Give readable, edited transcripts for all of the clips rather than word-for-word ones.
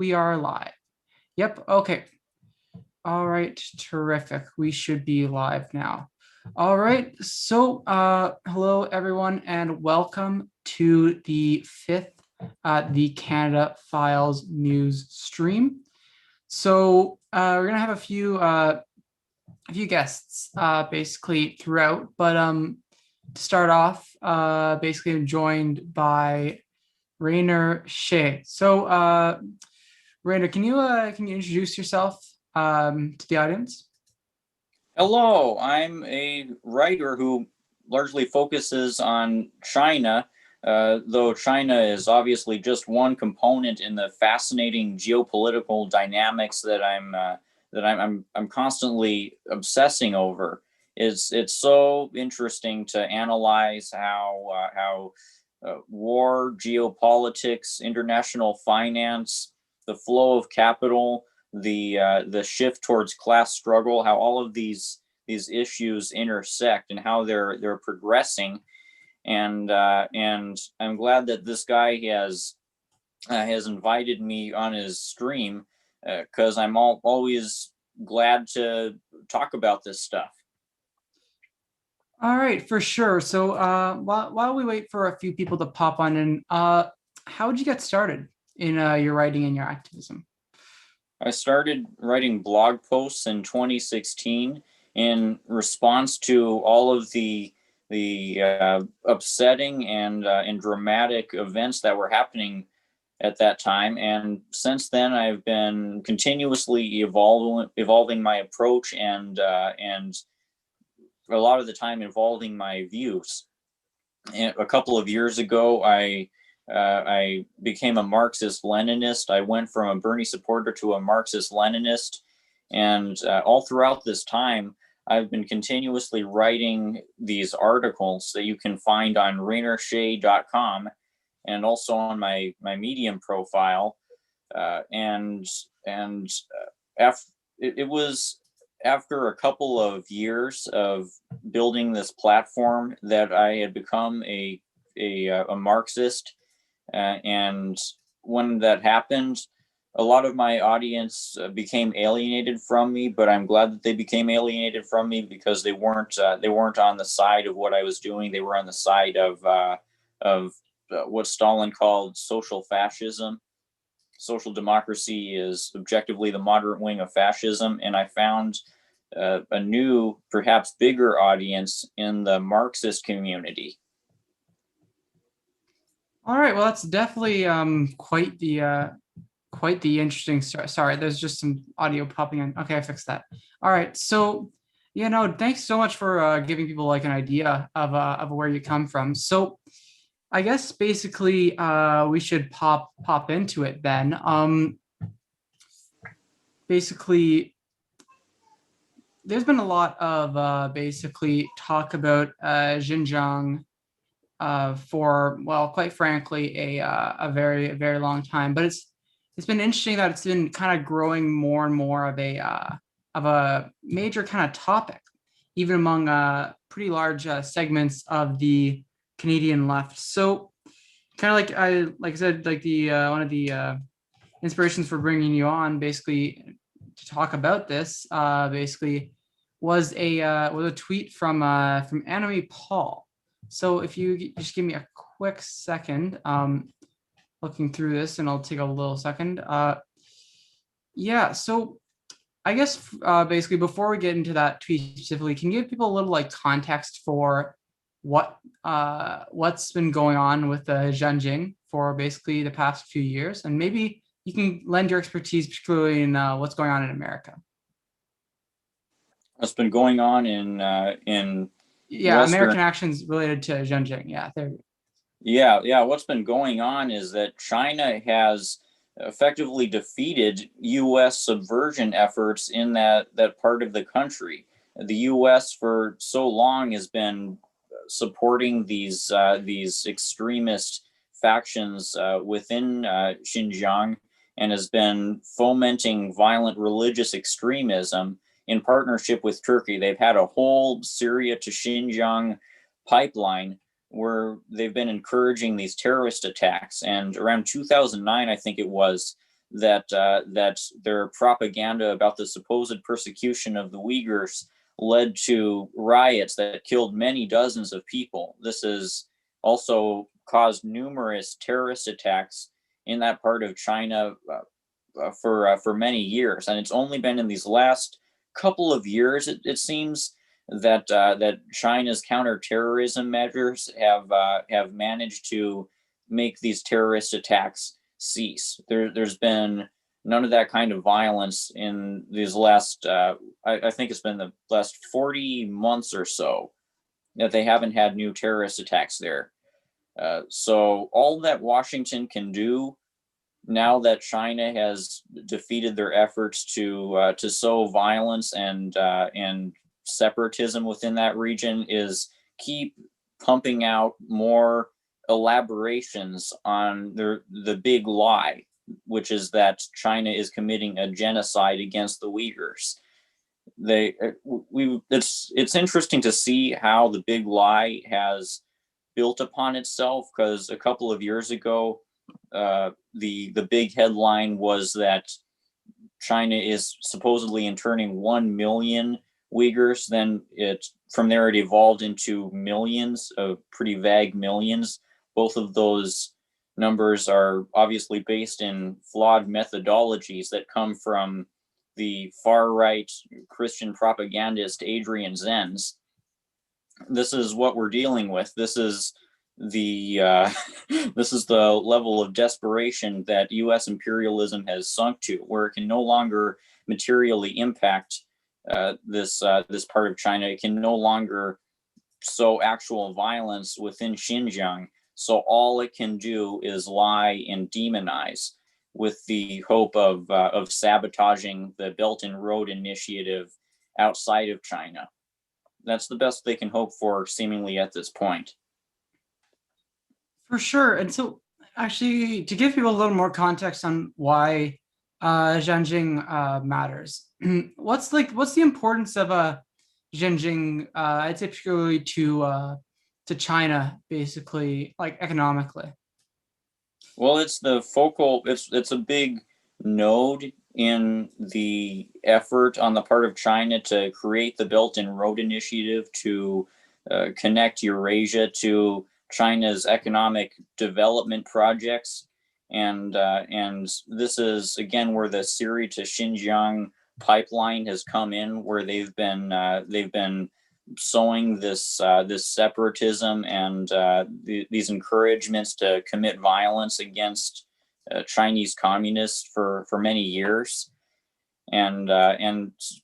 We are live. Yep. Okay. All right. Terrific. We should be live now. All right. So, hello everyone, and welcome to the fifth, the Canada Files news stream. So, we're gonna have a few guests, basically throughout, but to start off, basically I'm joined by Rainer Shea. So, Rainer, can you introduce yourself to the audience? Hello, I'm a writer who largely focuses on China, though China is obviously just one component in the fascinating geopolitical dynamics that I'm constantly obsessing over. It's so interesting to analyze how war, geopolitics, international finance, the flow of capital, the shift towards class struggle, how all of these issues intersect and how they're progressing, and I'm glad that this guy has invited me on his stream because I'm always glad to talk about this stuff. All right, for sure. So, while we wait for a few people to pop on in, how did you get started in your writing and your activism? I started writing blog posts in 2016 in response to all of the upsetting and dramatic events that were happening at that time. And since then, I've been continuously evolving my approach and a lot of the time involving my views. And a couple of years ago, I became a Marxist Leninist. I went from a Bernie supporter to a Marxist Leninist, and all throughout this time, I've been continuously writing these articles that you can find on RainerShay.com and also on my Medium profile. And it was after a couple of years of building this platform that I had become a Marxist, and when that happened, a lot of my audience became alienated from me. But I'm glad that they became alienated from me because they weren't on the side of what I was doing. They were on the side of what Stalin called social fascism. Social democracy is objectively the moderate wing of fascism, and I found a new, perhaps bigger audience in the Marxist community. All right, well, that's definitely quite the interesting story. Sorry, there's just some audio popping in. Okay, I fixed that. All right, so thanks so much for giving people like an idea of where you come from. So I guess basically we should pop into it then. Basically, there's been a lot of basically talk about Xinjiang for, well, quite frankly, a very long time. But it's been interesting that it's been kind of growing more and more of a major kind of topic, even among pretty large segments of the Canadian left. So, kind of like I said, like the one of the inspirations for bringing you on, basically to talk about this, basically was a tweet from Annamie Paul. So if you just give me a quick second, looking through this, and I'll take a little second. Yeah, so I guess basically before we get into that tweet specifically, can you give people a little like context for what's been going on with the Xinjiang for basically the past few years, and maybe you can lend your expertise, particularly in what's going on in America. What's been going on in Yeah, Western. American actions related to Xinjiang. Yeah, there. Yeah. What's been going on is that China has effectively defeated U.S. subversion efforts in that part of the country. The U.S. for so long has been supporting these extremist factions within Xinjiang, and has been fomenting violent religious extremism in partnership with Turkey. They've had a whole Syria to Xinjiang pipeline where they've been encouraging these terrorist attacks. And around 2009, I think it was, that their propaganda about the supposed persecution of the Uyghurs led to riots that killed many dozens of people. This has also caused numerous terrorist attacks in that part of China for many years, and it's only been in these last couple of years, it seems, that China's counterterrorism measures have managed to make these terrorist attacks cease. There's been none of that kind of violence in these last, I think it's been the last 40 months or so that they haven't had new terrorist attacks there. So all that Washington can do now that China has defeated their efforts to sow violence and separatism within that region is keep pumping out more elaborations on the big lie, which is that China is committing a genocide against the Uyghurs. It's interesting to see how the big lie has built upon itself, because a couple of years ago, the big headline was that China is supposedly interning 1 million Uyghurs. Then from there it evolved into millions, of pretty vague millions. Both of those numbers are obviously based in flawed methodologies that come from the far-right Christian propagandist Adrian Zenz. This is what we're dealing with. This is the this is the level of desperation that U.S. imperialism has sunk to, where it can no longer materially impact this part of China. It can no longer sow actual violence within Xinjiang. So all it can do is lie and demonize, with the hope of sabotaging the Belt and Road Initiative outside of China. That's the best they can hope for, seemingly, at this point. For sure. And so actually, to give people a little more context on why Xinjiang matters, what's the importance of Xinjiang, I'd say particularly to China, basically, like economically? Well, it's a big node in the effort on the part of China to create the Belt and Road Initiative to connect Eurasia to China's economic development projects, and this is again where the Siri to Xinjiang pipeline has come in, where they've been sowing this separatism and these encouragements to commit violence against Chinese communists for many years, and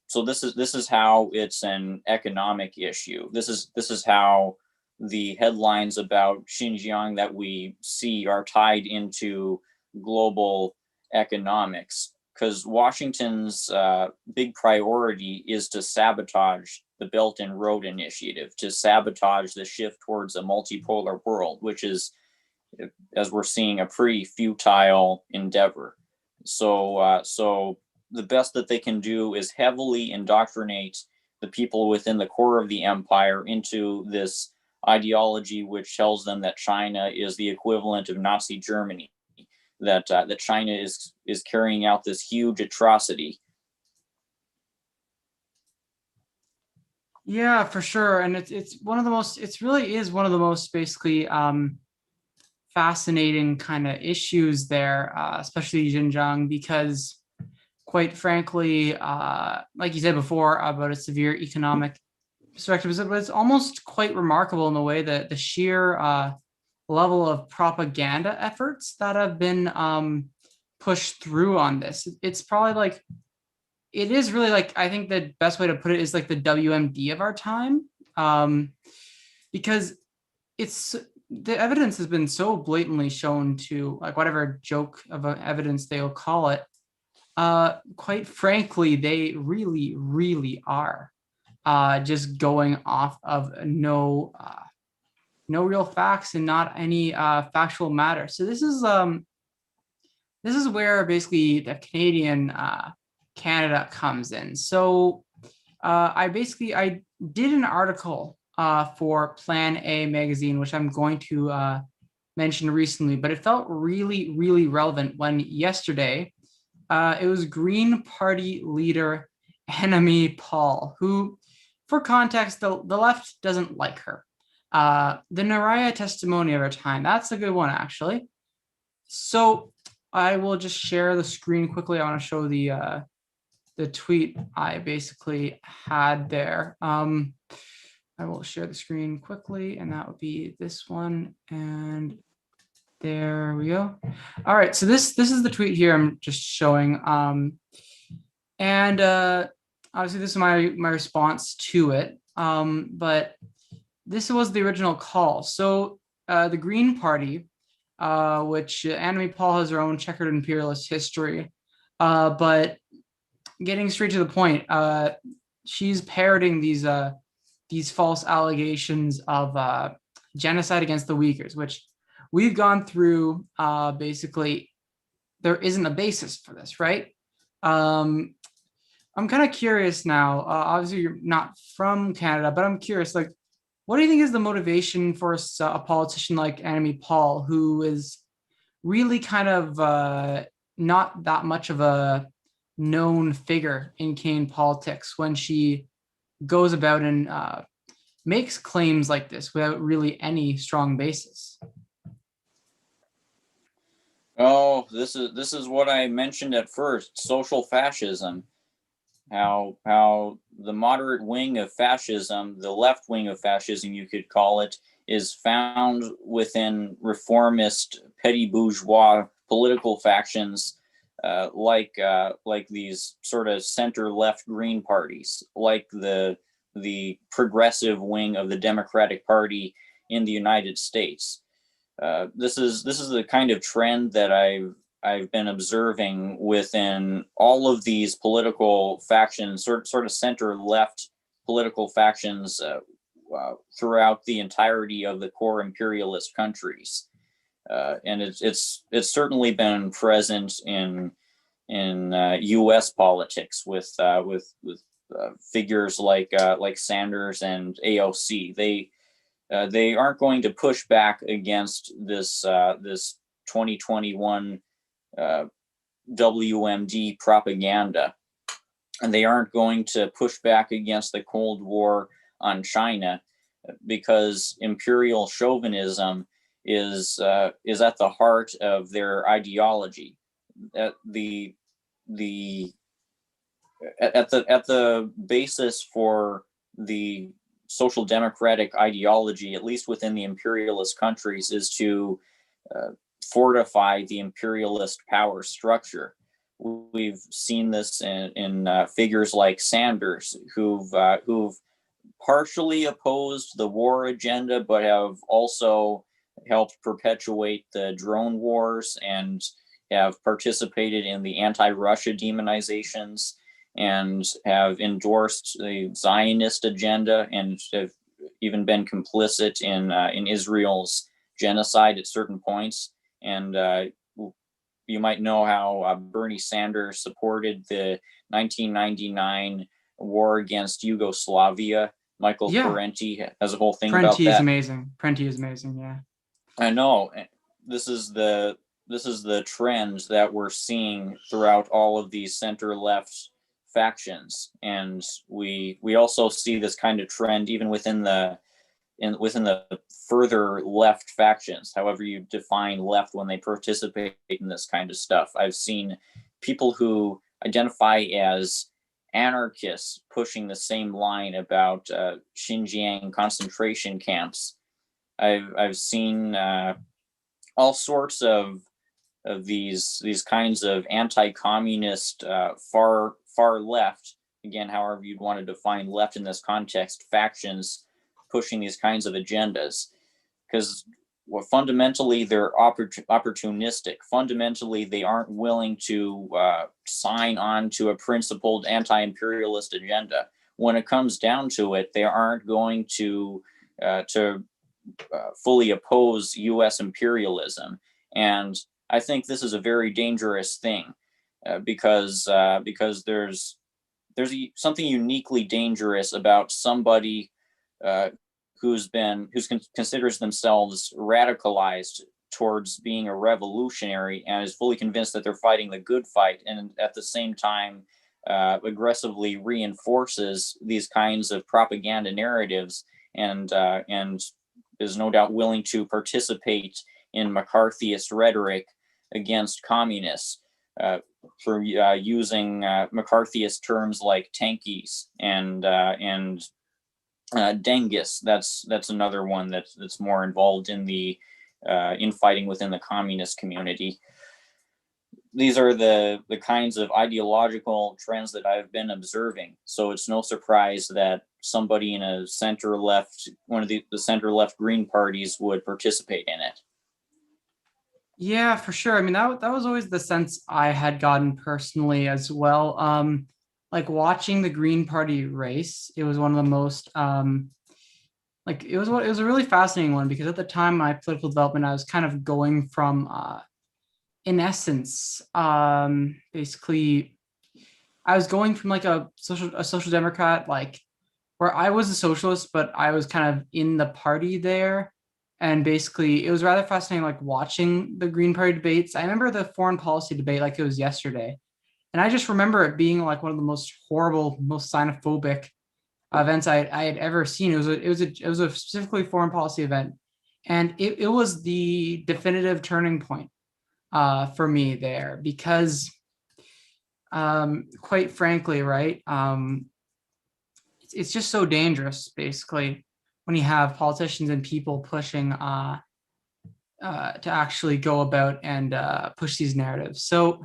so this is how it's an economic issue. This is how the headlines about Xinjiang that we see are tied into global economics, because Washington's big priority is to sabotage the Belt and Road Initiative, to sabotage the shift towards a multipolar world, which is, as we're seeing, a pretty futile endeavor. So the best that they can do is heavily indoctrinate the people within the core of the empire into this ideology which tells them that China is the equivalent of Nazi Germany, that China is carrying out this huge atrocity. Yeah, for sure. And it's one of the most, it really is one of the most basically fascinating kind of issues there, especially Xinjiang, because quite frankly, like you said before about a severe economic perspective, but it's almost quite remarkable in the way that the sheer level of propaganda efforts that have been pushed through on this. It's probably like, it is really like, I think the best way to put it is like the WMD of our time, because the evidence has been so blatantly shown to, like, whatever joke of evidence they'll call it. Quite frankly, they really, really are just going off of no real facts and not any factual matter. So this is where basically the Canadian Canada comes in. So I did an article for Plan A magazine, which I'm going to mention recently, but it felt really, really relevant when yesterday It was Green Party leader Annamie Paul, who, for context, the left doesn't like her. The Naraya testimony of her time, that's a good one, actually. So I will just share the screen quickly. I want to show the tweet I basically had there. I will share the screen quickly, and that would be this one. And there we go. All right, so this is the tweet here I'm just showing. And obviously this is my response to it. But this was the original call. So the Green Party, which Annamie Paul has her own checkered imperialist history, but getting straight to the point, she's parroting these false allegations of genocide against the Uyghurs, which we've gone through. Basically, there isn't a basis for this, right? I'm kind of curious now. Obviously, you're not from Canada, but I'm curious, like, what do you think is the motivation for a politician like Annamie Paul, who is really kind of not that much of a known figure in Canadian politics, when she goes about and makes claims like this without really any strong basis? Oh, this is what I mentioned at first, social fascism. How the moderate wing of fascism, the left wing of fascism, you could call it, is found within reformist petty bourgeois political factions, like these sort of center left green parties, like the progressive wing of the Democratic Party in the United States. This is the kind of trend that I've been observing within all of these political factions, sort of center left political factions, throughout the entirety of the core imperialist countries, and it's certainly been present in U.S. politics with figures like Sanders and AOC. They aren't going to push back against this 2021 WMD propaganda, and they aren't going to push back against the Cold War on China, because imperial chauvinism is at the heart of their ideology. At the at the basis for the social democratic ideology, at least within the imperialist countries, is to fortify the imperialist power structure. We've seen this in figures like Sanders, who've partially opposed the war agenda, but have also helped perpetuate the drone wars and have participated in the anti-Russia demonizations and have endorsed the Zionist agenda and have even been complicit in Israel's genocide at certain points. And you might know how Bernie Sanders supported the 1999 war against Yugoslavia. Michael Yeah, Parenti has a whole thing about Prenti is that. amazing. Prenti is amazing. Yeah. I know. This is the trend that we're seeing throughout all of these center left factions, and we also see this kind of trend even within the further left factions, however you define left when they participate in this kind of stuff. I've seen people who identify as anarchists pushing the same line about Xinjiang concentration camps. I've seen all sorts of these kinds of anti-communist far left, again, however you'd want to define left in this context, factions pushing these kinds of agendas, because fundamentally they're opportunistic. Fundamentally, they aren't willing to sign on to a principled anti-imperialist agenda. When it comes down to it, they aren't going to fully oppose U.S. imperialism, and I think this is a very dangerous thing, because there's something uniquely dangerous about somebody who considers themselves radicalized towards being a revolutionary and is fully convinced that they're fighting the good fight, and at the same time aggressively reinforces these kinds of propaganda narratives, and is no doubt willing to participate in McCarthyist rhetoric against communists, for using McCarthyist terms like tankies and Dengus. That's another one that's more involved in the infighting within the communist community. These are the kinds of ideological trends that I've been observing. So it's no surprise that somebody in a center left, one of the center left Green parties would participate in it. Yeah, for sure. I mean, that was always the sense I had gotten personally as well. Like watching the Green Party race, it was one of the most it was a really fascinating one, because at the time my political development, I was kind of going from in essence, basically I was going from like a social democrat, like where I was a socialist, but I was kind of in the party there. And basically it was rather fascinating, like watching the Green Party debates. I remember the foreign policy debate like it was yesterday. And I just remember it being like one of the most horrible, most xenophobic events I had ever seen. It was a specifically foreign policy event. And it was the definitive turning point for me there, because quite frankly, right, it's just so dangerous, basically, when you have politicians and people pushing to actually go about and push these narratives. So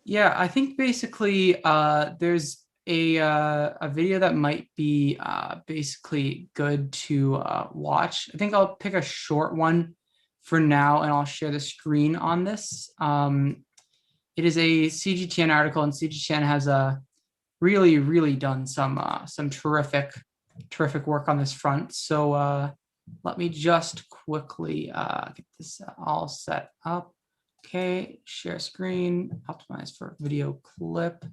yeah, I think basically there's a video that might be basically good to watch. I think I'll pick a short one for now, and I'll share the screen on this. It is a CGTN article, and CGTN has really done some terrific work on this front. So let me just quickly get this all set up. Okay, share screen, optimize for video clip.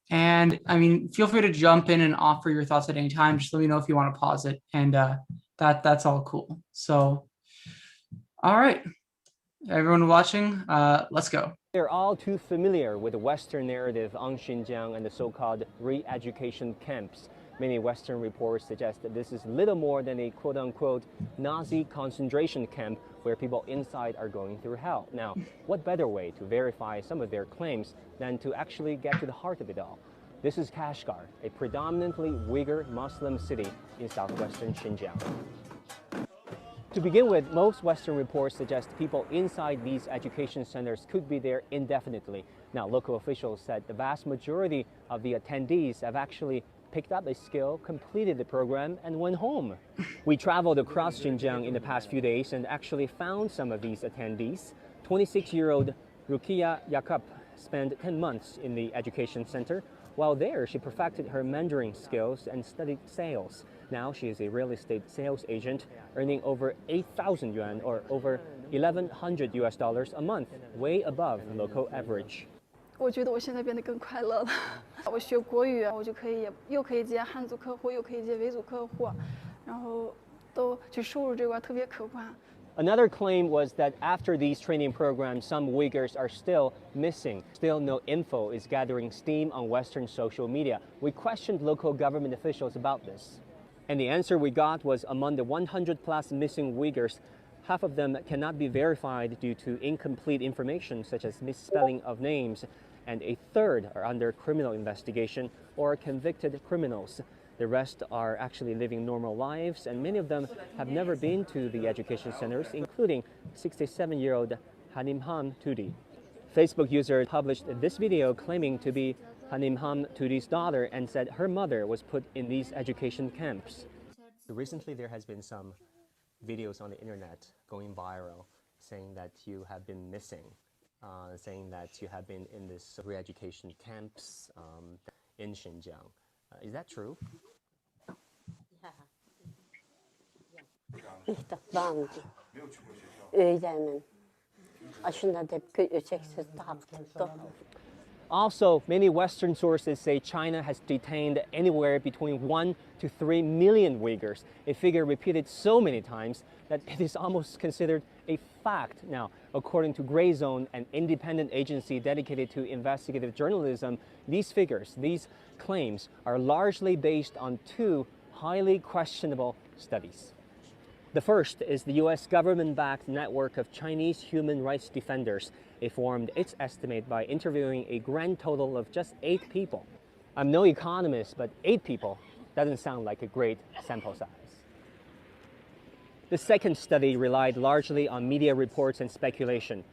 And I mean, feel free to jump in and offer your thoughts at any time. Just let me know if you want to pause it, and that's all cool. So, all right, everyone watching, let's go. They're all too familiar with the Western narrative on Xinjiang and the so-called re-education camps. Many Western reports suggest that this is little more than a quote-unquote Nazi concentration camp where people inside are going through hell. Now, what better way to verify some of their claims than to actually get to the heart of it all? This is Kashgar, a predominantly Uyghur Muslim city in southwestern Xinjiang. To begin with, most Western reports suggest people inside these education centers could be there indefinitely. Now, local officials said the vast majority of the attendees have actually picked up a skill, completed the program, and went home. We traveled across Xinjiang in the past few days and actually found some of these attendees. 26-year-old Rukia Yakub spent 10 months in the education center. While there, she perfected her Mandarin skills and studied sales. Now she is a real estate sales agent, earning over 8,000 yuan, or over $1,100 a month, way above local average. 我觉得我现在变得更快乐了。我学国语，我就可以又可以接汉族客户，又可以接维族客户，然后都就收入这块特别可观。 Another claim was that after these training programs, some Uyghurs are still missing. Still no info is gathering steam on Western social media. We questioned local government officials about this. And the answer we got was among the 100 plus missing Uyghurs, half of them cannot be verified due to incomplete information such as misspelling of names, and a third are under criminal investigation or convicted criminals. The rest are actually living normal lives, and many of them have never been to the education centers, including 67-year-old Hanimham Tudi. Facebook user published this video claiming to be Hanimham Tudi's daughter and said her mother was put in these education camps. Recently, there has been some videos on the internet going viral saying that you have been missing, saying that you have been in this re-education camps in Xinjiang. Is that true? Also, many Western sources say China has detained anywhere between 1 to 3 million Uyghurs, a figure repeated so many times that it is almost considered a fact. Now, according to Gray Zone, an independent agency dedicated to investigative journalism, these figures, these claims, are largely based on two highly questionable studies. The first is the US government-backed network of Chinese human rights defenders. It formed its estimate by interviewing a grand total of just 8 people. I'm no economist, but 8 people doesn't sound like a great sample size. The second study relied largely on media reports and speculation.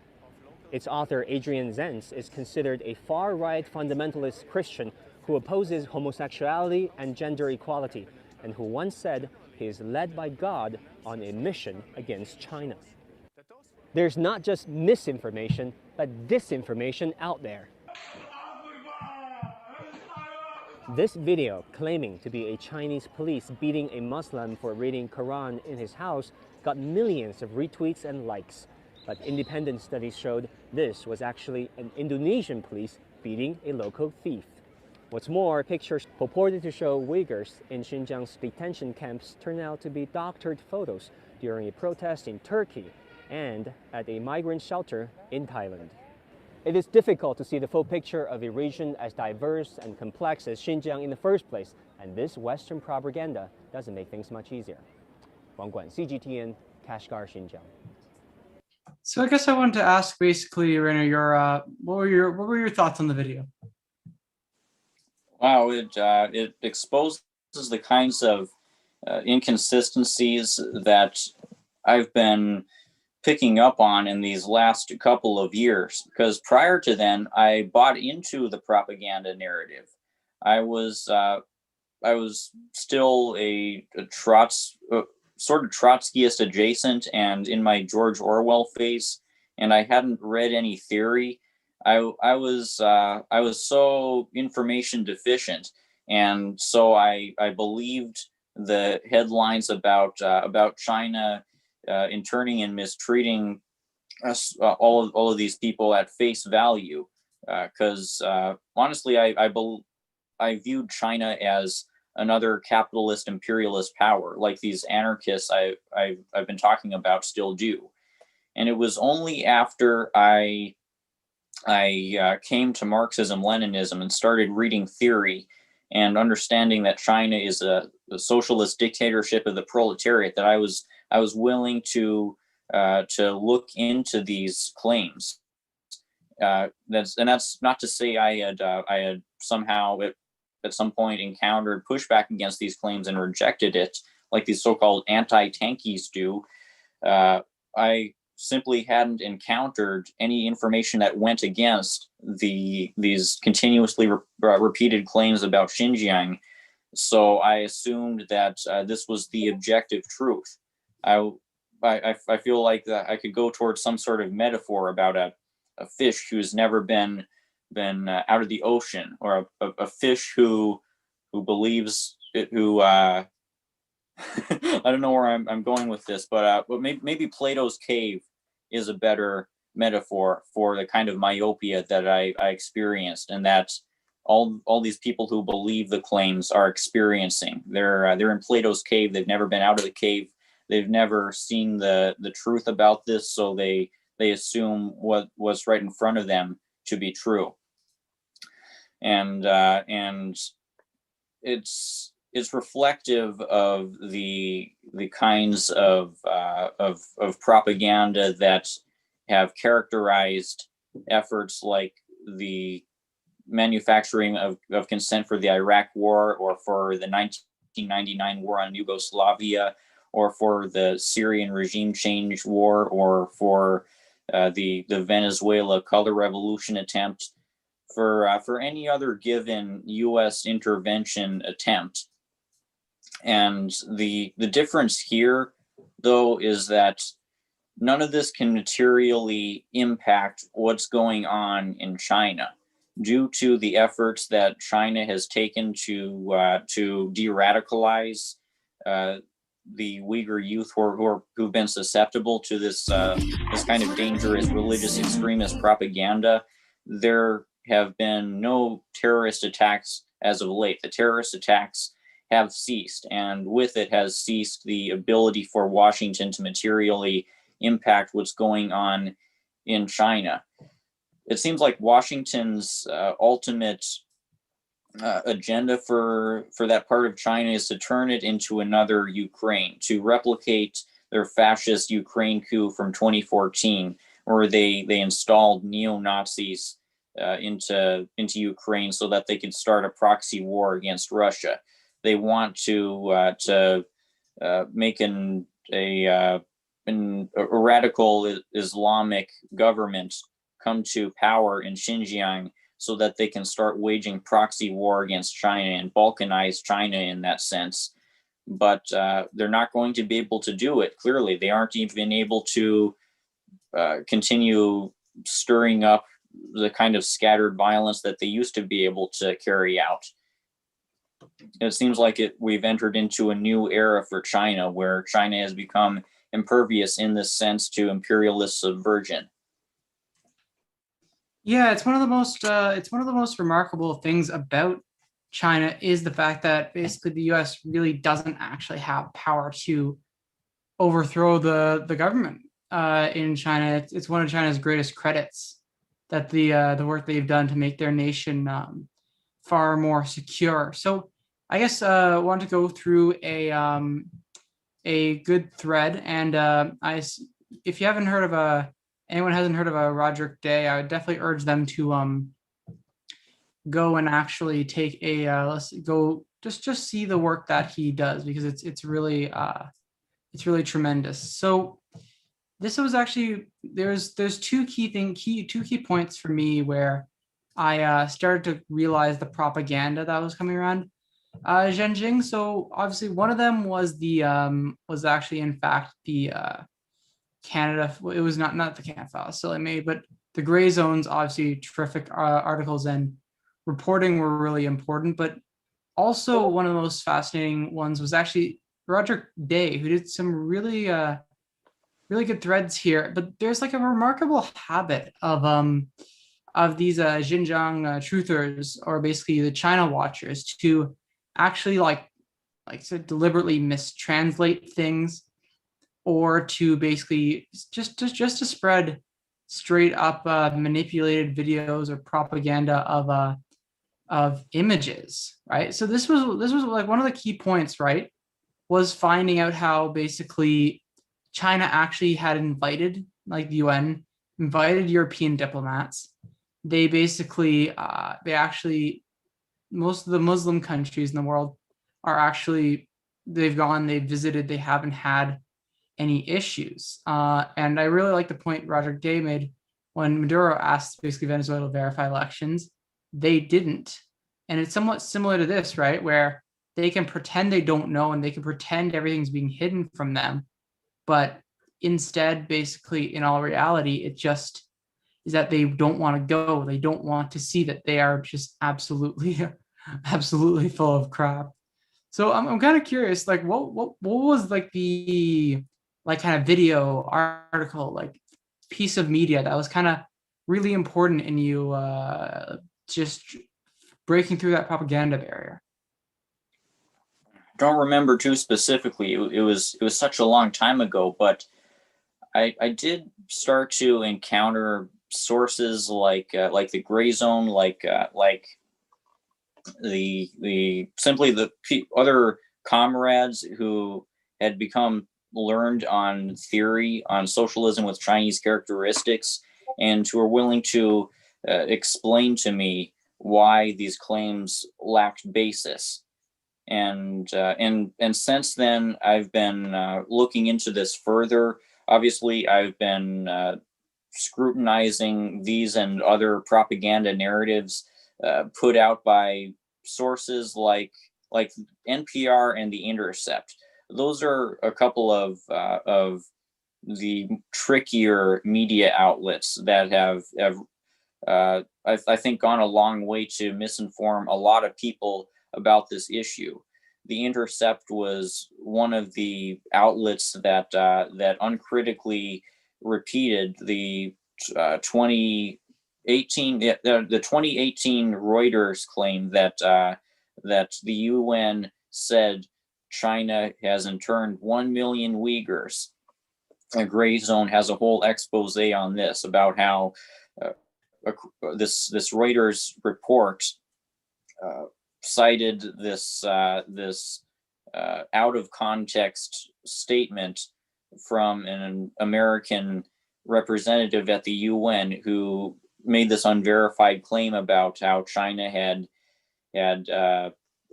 Its author, Adrian Zenz, is considered a far-right fundamentalist Christian who opposes homosexuality and gender equality, and who once said he is led by God on a mission against China. There's not just misinformation, but disinformation out there. This video, claiming to be a Chinese police beating a Muslim for reading Quran in his house, got millions of retweets and likes. But independent studies showed this was actually an Indonesian police beating a local thief. What's more, pictures purported to show Uyghurs in Xinjiang's detention camps turned out to be doctored photos during a protest in Turkey and at a migrant shelter in Thailand. It is difficult to see the full picture of a region as diverse and complex as Xinjiang in the first place, and this Western propaganda doesn't make things much easier. Wang Guan, CGTN, Kashgar, Xinjiang. So I guess I wanted to ask, basically, Rainer, what were your thoughts on the video? Wow, it exposes the kinds of inconsistencies that I've been picking up on in these last couple of years. Because prior to then, I bought into the propaganda narrative. I was still a sort of Trotskyist adjacent and in my George Orwell phase, and I hadn't read any theory. I was so information deficient, and so I believed the headlines about China interning and mistreating us, all of these people at face value, because honestly, I viewed China as another capitalist imperialist power, like these anarchists I've been talking about still do. And it was only after I came to Marxism-Leninism and started reading theory and understanding that China is a socialist dictatorship of the proletariat that I was willing to look into these claims. That's not to say I had somehow at some point encountered pushback against these claims and rejected it, like these so-called anti-tankies do. I simply hadn't encountered any information that went against these continuously repeated claims about Xinjiang. So I assumed that this was the objective truth. I feel like that I could go towards some sort of metaphor about a fish who's never been out of the ocean, or a fish who believes it, who I don't know where I'm going with this, but maybe Plato's cave is a better metaphor for the kind of myopia that I experienced, and that all these people who believe the claims are experiencing. They're in Plato's cave. They've never been out of the cave. They've never seen the truth about this, so they assume what's right in front of them to be true. And it's reflective of the kinds of propaganda that have characterized efforts like the manufacturing of consent for the Iraq War, or for the 1999 war on Yugoslavia, or for the Syrian regime change war, or for the Venezuela color revolution attempt, for any other given U.S. intervention attempt. And the difference here, though, is that none of this can materially impact what's going on in China, due to the efforts that China has taken to de-radicalize the Uyghur youth who've been susceptible to this kind of dangerous religious extremist propaganda. There have been no terrorist attacks as of late. The terrorist attacks have ceased, and with it has ceased the ability for Washington to materially impact what's going on in China. It seems like Washington's ultimate agenda for that part of China is to turn it into another Ukraine, to replicate their fascist Ukraine coup from 2014, where they installed neo-Nazis into Ukraine so that they could start a proxy war against Russia. They want to make a radical Islamic government come to power in Xinjiang so that they can start waging proxy war against China and balkanize China in that sense. But they're not going to be able to do it. Clearly, they aren't even able to continue stirring up the kind of scattered violence that they used to be able to carry out. It seems like we've entered into a new era for China, where China has become impervious in this sense to imperialist subversion. Yeah, it's one of the most remarkable things about China is the fact that basically the U.S. really doesn't actually have power to overthrow the government in China. It's one of China's greatest credits that the work they've done to make their nation far more secure. So I guess I want to go through a good thread, and if you haven't heard of anyone hasn't heard of Roderick Day, I would definitely urge them to go and actually take let's go just see the work that he does, because it's really tremendous. So this was actually there's two key points for me where I started to realize the propaganda that was coming around Xinjiang. So obviously one of them was was actually in fact the Canada. It was not the Canada file, silly me, but the gray zones, obviously terrific articles and reporting were really important. But also one of the most fascinating ones was actually Roger Day, who did some really good threads here. But there's like a remarkable habit of these Xinjiang truthers, or basically the China watchers, to actually like to deliberately mistranslate things, or to basically just to spread straight up manipulated videos or propaganda of images, right? So this was like one of the key points, right? Was finding out how basically China actually had invited, like the UN invited European diplomats. They basically most of the Muslim countries in the world are actually they've visited, they haven't had any issues. And I really like the point Roger Day made when Maduro asked basically Venezuela to verify elections. They didn't. And it's somewhat similar to this, right? Where they can pretend they don't know and they can pretend everything's being hidden from them. But instead, basically, in all reality, it just is that they don't want to go. They don't want to see that they are just absolutely full of crap. So I'm kind of curious, like what was like the like kind of video article, like piece of media that was kind of really important in you just breaking through that propaganda barrier? Don't remember too specifically. It was such a long time ago, but I did start to encounter sources like the gray zone, like the simply the other comrades who had become learned on theory on socialism with Chinese characteristics, and who are willing to explain to me why these claims lacked basis. And since then, I've been looking into this further. Obviously, I've been scrutinizing these and other propaganda narratives put out by sources like NPR and The Intercept. Those are a couple of the trickier media outlets that have I think gone a long way to misinform a lot of people about this issue. The Intercept was one of the outlets that uncritically repeated the 2018 the 2018 Reuters claim that that the UN said China has interned 1 million Uyghurs. A Gray Zone has a whole expose on this about how this Reuters report cited this out of context statement from an American representative at the UN who made this unverified claim about how China had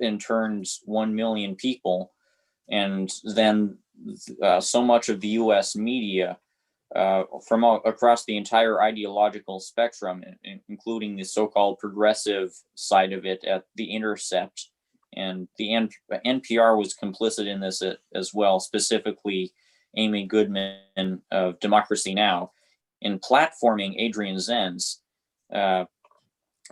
interned 1 million people, and then so much of the U.S. media from across the entire ideological spectrum, including the so-called progressive side of it at The Intercept, and the NPR was complicit in this as well, specifically Amy Goodman of Democracy Now!, in platforming Adrian Zenz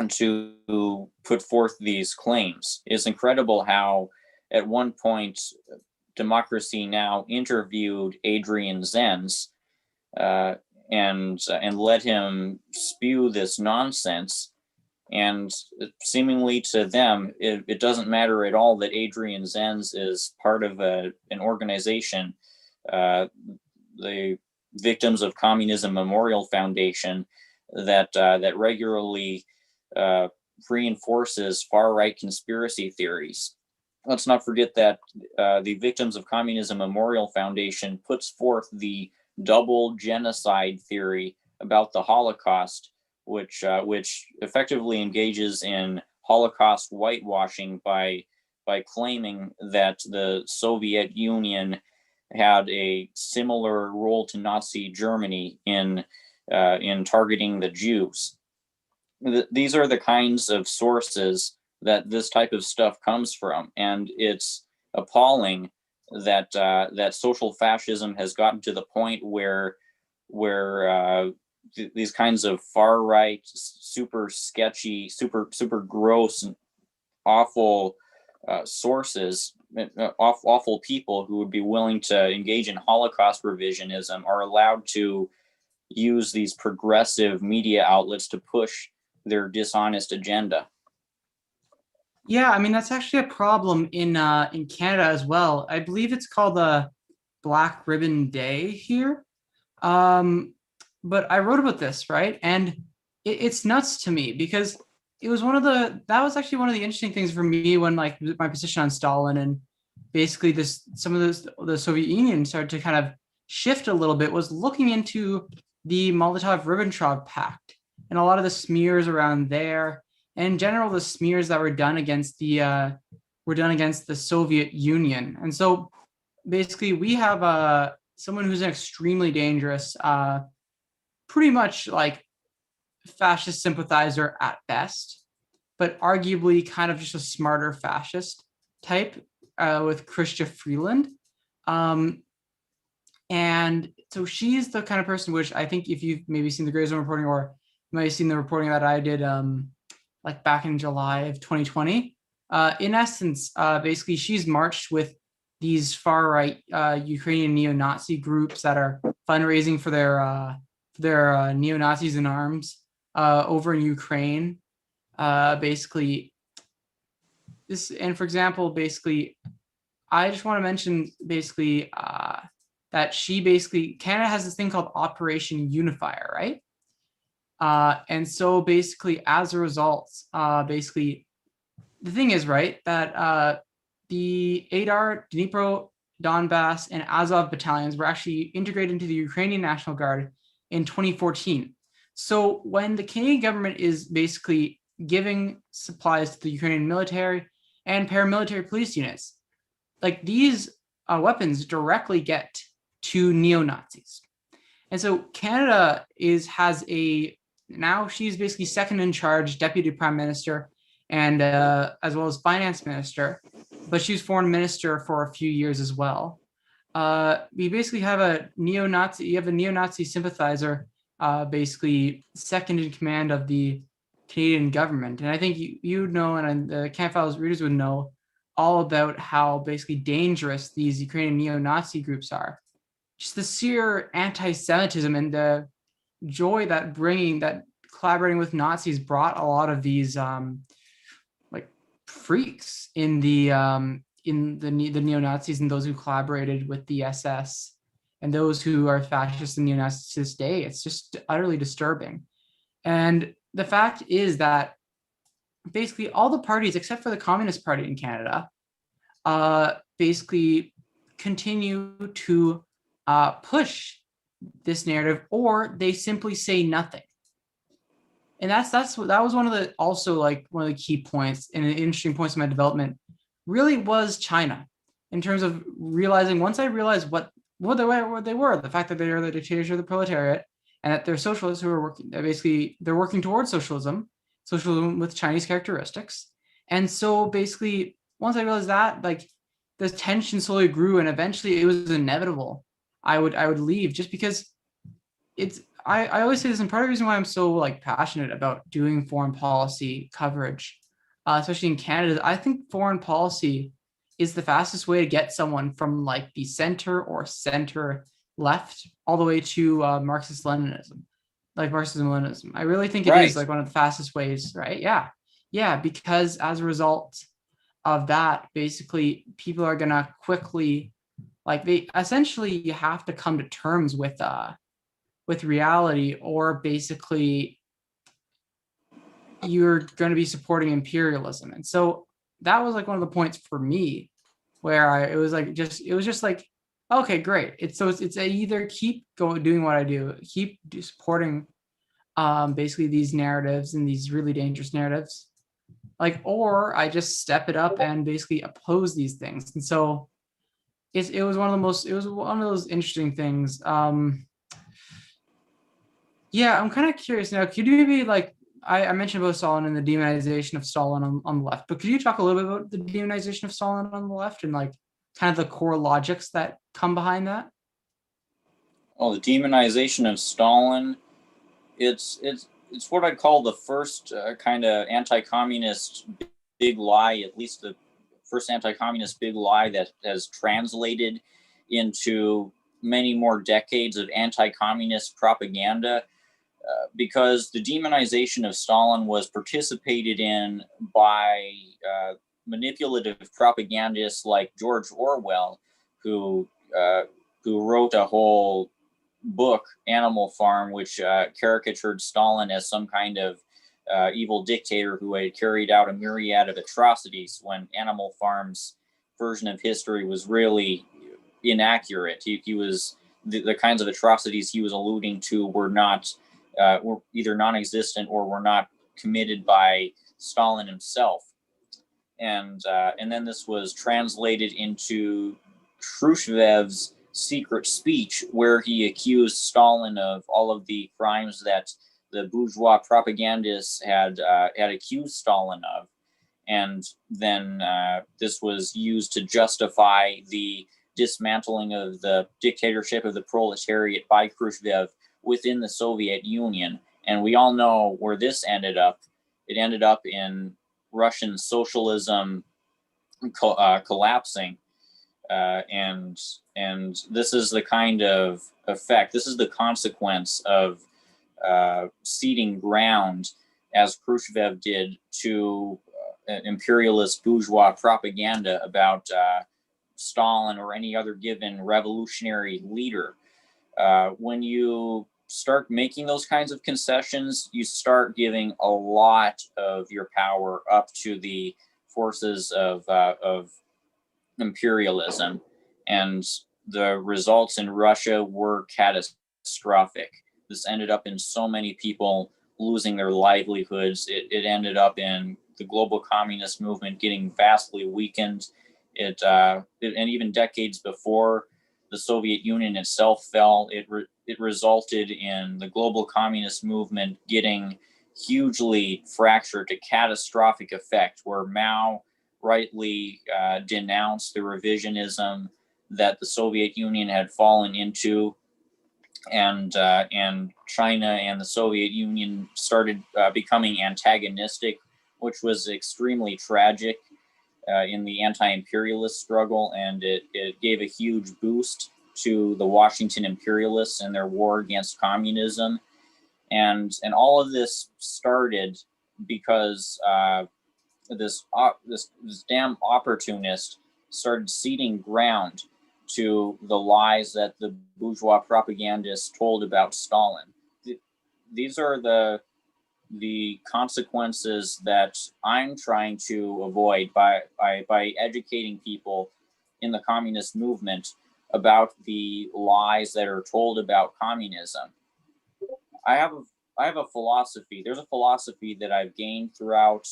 to put forth these claims. It's incredible how at one point Democracy Now! Interviewed Adrian Zenz and let him spew this nonsense. And seemingly to them, it doesn't matter at all that Adrian Zenz is part of an organization, the Victims of Communism Memorial Foundation, that regularly reinforces far-right conspiracy theories. Let's not forget that the Victims of Communism Memorial Foundation puts forth the double genocide theory about the Holocaust, which effectively engages in Holocaust whitewashing by claiming that the Soviet Union had a similar role to Nazi Germany in targeting the Jews. These are the kinds of sources that this type of stuff comes from, and it's appalling that that social fascism has gotten to the point where these kinds of far right, super sketchy, super gross and awful sources, awful people who would be willing to engage in Holocaust revisionism are allowed to use these progressive media outlets to push their dishonest agenda. Yeah, I mean, that's actually a problem in Canada as well. I believe it's called the Black Ribbon Day here. But I wrote about this, right? And it's nuts to me because it was that was actually one of the interesting things for me when like my position on Stalin and basically some of the Soviet Union started to kind of shift a little bit, was looking into the Molotov-Ribbentrop Pact and a lot of the smears around there. And in general, the smears that were done against the Soviet Union. And so basically we have someone who's an extremely dangerous, pretty much like fascist sympathizer at best, but arguably kind of just a smarter fascist type with Chrystia Freeland. And so she's the kind of person which I think if you've maybe seen the Gray Zone reporting, or you might have seen the reporting that I did like back in July of 2020. In essence, basically she's marched with these far-right Ukrainian neo-Nazi groups that are fundraising for their neo-Nazis in arms over in Ukraine. Basically, this, and for example, basically, I just want to mention basically that Canada has this thing called Operation Unifier, right? And so basically, as a result, basically, the thing is, right, that the Adar, Dnipro, Donbass, and Azov battalions were actually integrated into the Ukrainian National Guard in 2014. So when the Canadian government is basically giving supplies to the Ukrainian military and paramilitary police units, like these weapons directly get to neo-Nazis. And so Canada now she's basically second in charge, deputy prime minister, and as well as finance minister, but she's foreign minister for a few years as well. We basically have a neo-Nazi sympathizer, basically second in command of the Canadian government. And I think you know, and the Camp Files readers would know all about how basically dangerous these Ukrainian neo-Nazi groups are. Just the sheer anti-Semitism and the joy that collaborating with Nazis brought a lot of these like freaks in the neo-Nazis and those who collaborated with the SS and those who are fascists and neo-Nazis to this day. It's just utterly disturbing. And the fact is that basically all the parties, except for the Communist Party in Canada, basically continue to push this narrative, or they simply say nothing. And that was one of the also like one of the key points and interesting points in my development really was China, in terms of realizing, once I realized what they were, the fact that they are the dictatorship of the proletariat and that they're socialists who are working, they're working towards socialism with Chinese characteristics. And so basically, once I realized that, like, the tension slowly grew, and eventually it was inevitable I would leave, just because I always say this, and part of the reason why I'm so like passionate about doing foreign policy coverage, especially in Canada, I think foreign policy is the fastest way to get someone from like the center or center left all the way to Marxist-Leninism, like Marxism-Leninism. I really think it is like one of the fastest ways, right? Yeah, because as a result of that, basically people are gonna quickly, like, you have to come to terms with reality, or basically you're going to be supporting imperialism. And so that was like one of the points for me where it was just like, okay, great. It's either keep doing what I do, supporting basically these narratives and these really dangerous narratives, like, or I just step it up and basically oppose these things. And so it was one of those interesting things. Yeah, I'm kind of curious now. Could you maybe, like, I mentioned about Stalin and the demonization of Stalin on the left, but could you talk a little bit about the demonization of Stalin on the left and like kind of the core logics that come behind that? Well, the demonization of Stalin, it's what I'd call the first kind of anti-communist big lie, at least the first anti-communist big lie that has translated into many more decades of anti-communist propaganda. Because the demonization of Stalin was participated in by manipulative propagandists like George Orwell, who wrote a whole book, Animal Farm, which caricatured Stalin as some kind of evil dictator who had carried out a myriad of atrocities, when Animal Farm's version of history was really inaccurate. He was the kinds of atrocities he was alluding to were either non-existent or were not committed by Stalin himself. And then this was translated into Khrushchev's secret speech, where he accused Stalin of all of the crimes that the bourgeois propagandists had accused Stalin of. And then this was used to justify the dismantling of the dictatorship of the proletariat by Khrushchev within the Soviet Union. And we all know where this ended up. It ended up in Russian socialism collapsing. And this is the kind of effect, this is the consequence of ceding ground, as Khrushchev did, to imperialist bourgeois propaganda about Stalin or any other given revolutionary leader. When you start making those kinds of concessions, you start giving a lot of your power up to the forces of imperialism, and the results in Russia were catastrophic. This ended up in so many people losing their livelihoods. It ended up in the global communist movement getting vastly weakened. And even decades before the Soviet Union itself fell, it resulted in the global communist movement getting hugely fractured to catastrophic effect, where Mao rightly denounced the revisionism that the Soviet Union had fallen into, and China and the Soviet Union started becoming antagonistic, which was extremely tragic in the anti-imperialist struggle, and it gave a huge boost to the Washington imperialists and their war against communism. and all of this started because this damn opportunist started ceding ground to the lies that the bourgeois propagandists told about Stalin. These are the consequences that I'm trying to avoid by educating people in the communist movement about the lies that are told about communism. I have a philosophy. There's a philosophy that I've gained throughout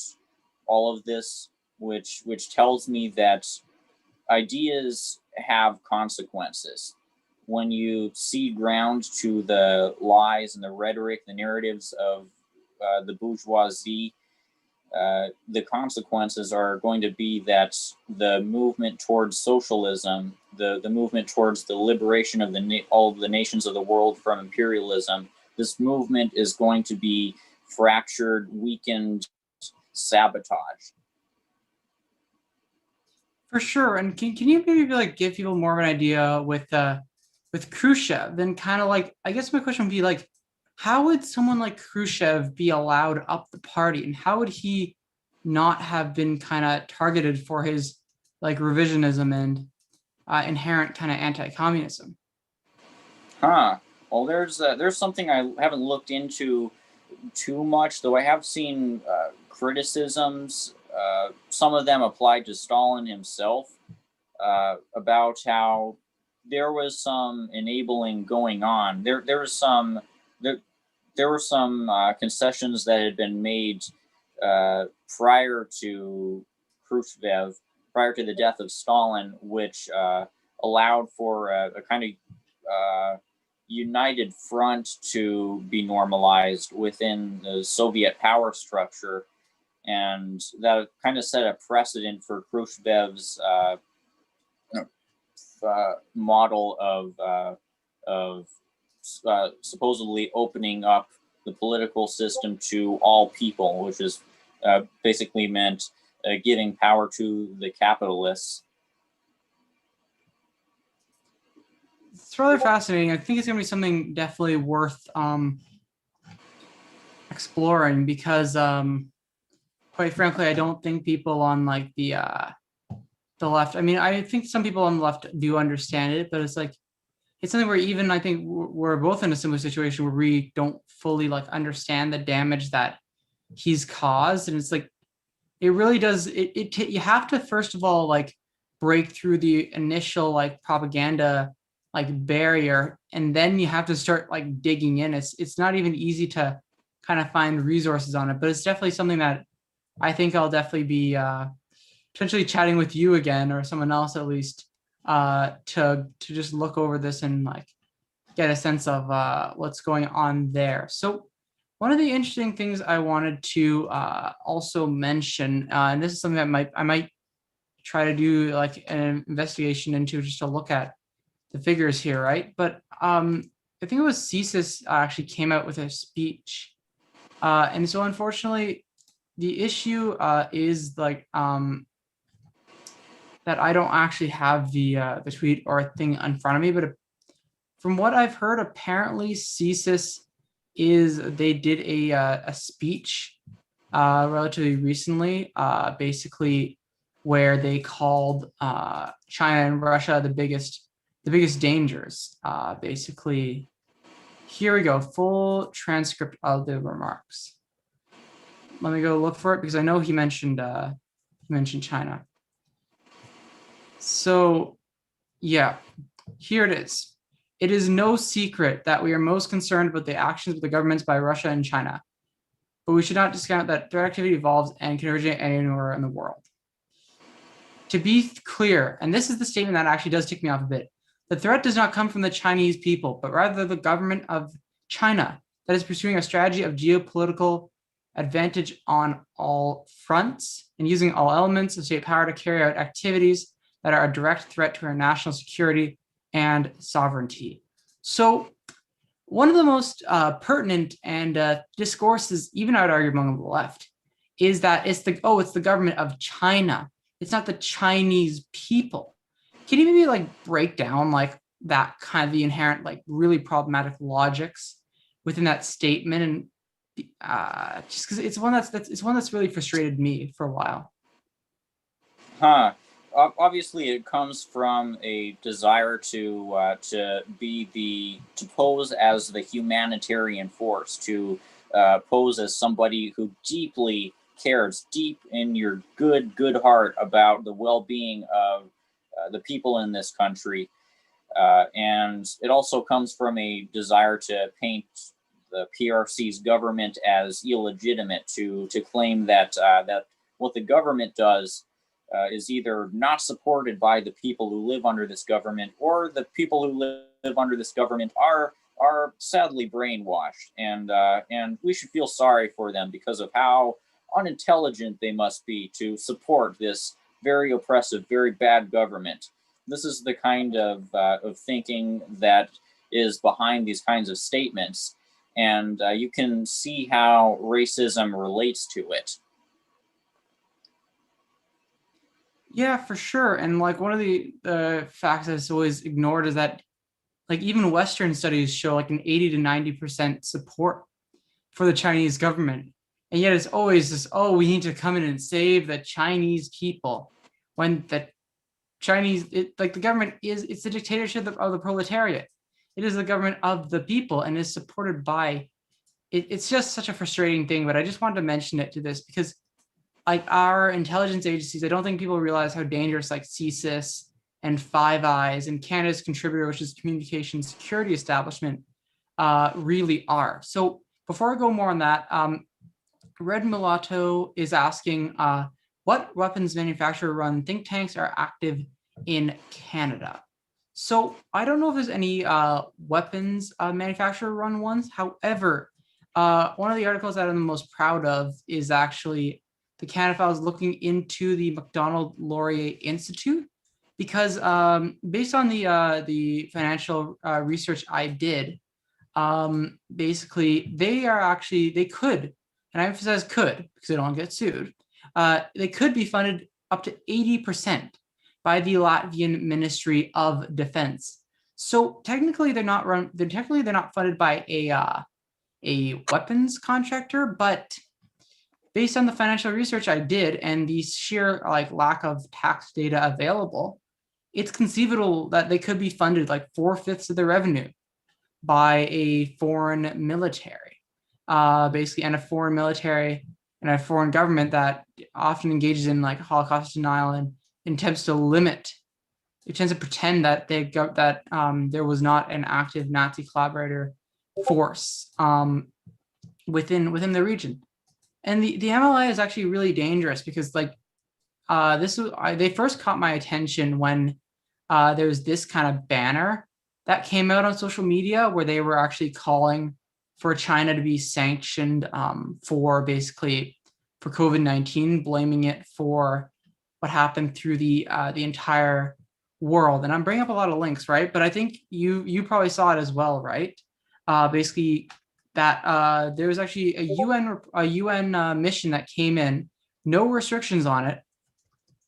all of this, which tells me that ideas have consequences. When you cede ground to the lies and the rhetoric, the narratives of the bourgeoisie, the consequences are going to be that the movement towards socialism, the movement towards the liberation of all of the nations of the world from imperialism, this movement is going to be fractured, weakened, sabotaged. For sure. And can you maybe like give people more of an idea with Khrushchev? Then kind of like, I guess my question would be like, how would someone like Khrushchev be allowed up the party, and how would he not have been kind of targeted for his like revisionism and inherent kind of anti-communism? Well, there's something I haven't looked into too much, though I have seen criticisms. Some of them applied to Stalin himself, about how there was some enabling going on. There were some concessions that had been made prior to Khrushchev, prior to the death of Stalin, which allowed for a kind of united front to be normalized within the Soviet power structure. And that kind of set a precedent for Khrushchev's model of supposedly opening up the political system to all people, which is basically meant giving power to the capitalists. It's rather fascinating. I think it's going to be something definitely worth exploring, because quite frankly, I don't think people on like the left, I mean, I think some people on the left do understand it, but it's like, it's something where even I think we're both in a similar situation where we don't fully like understand the damage that he's caused. And it's like, it really does, you have to, first of all, like break through the initial like propaganda like barrier, and then you have to start like digging in. It's not even easy to kind of find resources on it, but it's definitely something that I think I'll definitely be potentially chatting with you again, or someone else at least, to just look over this and like get a sense of what's going on there. So one of the interesting things I wanted to also mention, and this is something that I might try to do like an investigation into, just to look at the figures here, right? But I think it was CSIS actually came out with a speech, and so unfortunately, the issue is like that I don't actually have the tweet or thing in front of me, but from what I've heard, apparently CSIS they did a speech relatively recently, basically where they called China and Russia the biggest dangers. Basically, here we go, full transcript of the remarks. Let me go look for it, because I know he mentioned China. So yeah, here it is. It is no secret that we are most concerned about the actions of the governments by Russia and China, but we should not discount that threat activity evolves and can originate anywhere in the world. To be clear, and this is the statement that actually does tick me off a bit, the threat does not come from the Chinese people, but rather the government of China that is pursuing a strategy of geopolitical advantage on all fronts and using all elements of state power to carry out activities that are a direct threat to our national security and sovereignty. So one of the most pertinent and discourses, even I would argue among the left, is that it's the government of China. It's not the Chinese people. Can you maybe like break down like that kind of the inherent like really problematic logics within that statement, and just because it's one that's really frustrated me for a while. Obviously, it comes from a desire to pose as the humanitarian force, to pose as somebody who deeply cares, deep in your good heart, about the well-being of the people in this country. And it also comes from a desire to paint the PRC's government as illegitimate, to claim that that what the government does is either not supported by the people who live under this government, or the people who live under this government are sadly brainwashed, and we should feel sorry for them because of how unintelligent they must be to support this very oppressive, very bad government. This is the kind of thinking that is behind these kinds of statements, and you can see how racism relates to it. Yeah, for sure. And like one of the facts that's always ignored is that like even Western studies show like an 80 to 90% support for the Chinese government. And yet it's always this, oh, we need to come in and save the Chinese people, when the Chinese, like the government it's the dictatorship of the proletariat. It is the government of the people and is supported by it. It's just such a frustrating thing, but I just wanted to mention it to this because like our intelligence agencies, I don't think people realize how dangerous like CSIS and Five Eyes and Canada's contributor, which is Communication Security Establishment, really are. So before I go more on that, Red Mulatto is asking, what weapons manufacturer run think tanks are active in Canada? So I don't know if there's any weapons manufacturer run ones. However, one of the articles that I'm the most proud of is actually the Canada Files looking into the Macdonald-Laurier Institute, because based on the financial research I did, basically they could, and I emphasize could because they don't want to get sued, they could be funded up to 80% by the Latvian Ministry of Defense. So technically they're not funded by a weapons contractor, but based on the financial research I did and the sheer like lack of tax data available, it's conceivable that they could be funded like 4/5 of their revenue by a foreign military, basically, and a foreign military and a foreign government that often engages in like Holocaust denial and attempts to limit. It tends to pretend that there was not an active Nazi collaborator force within the region. And the MLA is actually really dangerous because like they first caught my attention when there was this kind of banner that came out on social media where they were actually calling for China to be sanctioned for COVID-19, blaming it for what happened through the entire world. And I'm bringing up a lot of links, right? But I think you probably saw it as well, right? Basically, that there was actually a UN mission that came in, no restrictions on it,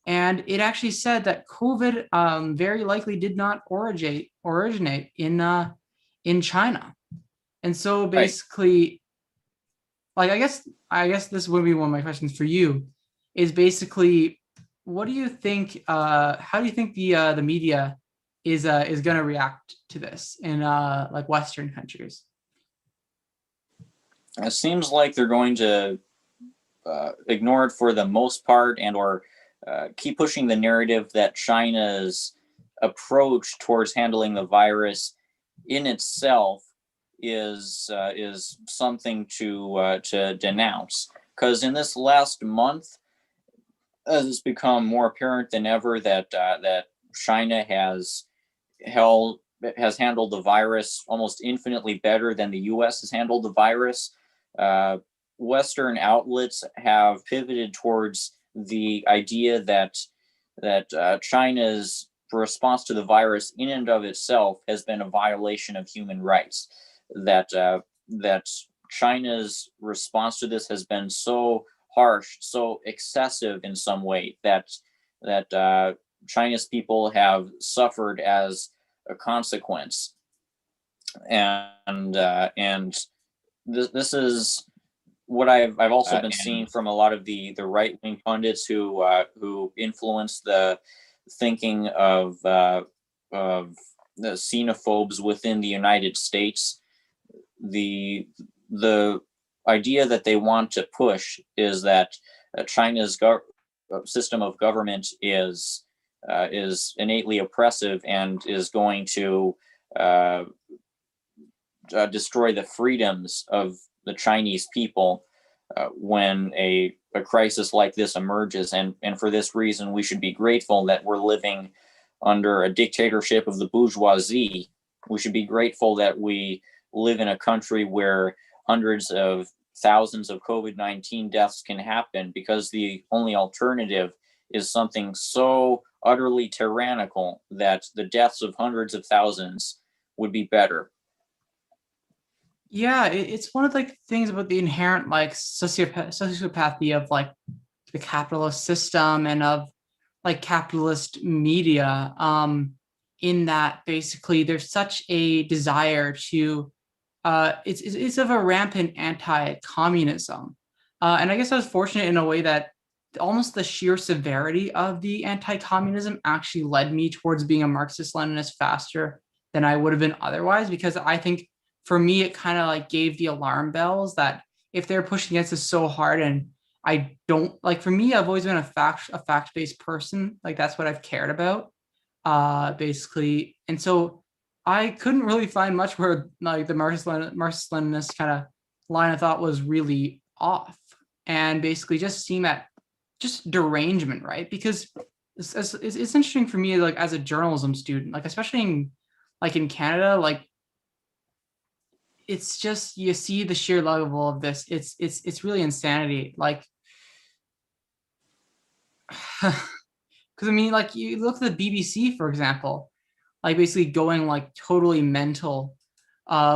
and it actually said that COVID very likely did not originate in China. And so basically, like I guess this would be one of my questions for you, is basically, what do you think? How do you think the media is going to react to this in like Western countries? It seems like they're going to ignore it for the most part, and or keep pushing the narrative that China's approach towards handling the virus in itself is something to denounce. Because in this last month, it's become more apparent than ever that that China has handled the virus almost infinitely better than the U.S. has handled the virus. Western outlets have pivoted towards the idea that China's response to the virus in and of itself has been a violation of human rights. That China's response to this has been so harsh, so excessive in some way that China's people have suffered as a consequence, and this is what I've also been seeing from a lot of the right wing pundits who influence the thinking of the xenophobes within the United States. The idea that they want to push is that China's system of government is innately oppressive and is going to destroy the freedoms of the Chinese people when a crisis like this emerges. And for this reason, we should be grateful that we're living under a dictatorship of the bourgeoisie. We should be grateful that we live in a country where hundreds of thousands of COVID-19 deaths can happen, because the only alternative is something so utterly tyrannical that the deaths of hundreds of thousands would be better. Yeah, it's one of like the things about the inherent like sociopathy of like the capitalist system and of like capitalist media, in that basically there's such a desire to it's of a rampant anti-communism, and I guess I was fortunate in a way that almost the sheer severity of the anti-communism actually led me towards being a Marxist-Leninist faster than I would have been otherwise, because I think for me it kind of like gave the alarm bells that if they're pushing against us so hard, and I don't like, for me, I've always been a fact-based person. Like that's what I've cared about, basically. And so I couldn't really find much where like the Marxist-Leninist kind of line of thought was really off, and basically just seemed at just derangement, right? Because it's interesting for me, like as a journalism student, like especially in Canada, like it's just, you see the sheer level of this. It's really insanity. Like, because I mean, like you look at the BBC, for example, like basically going like totally mental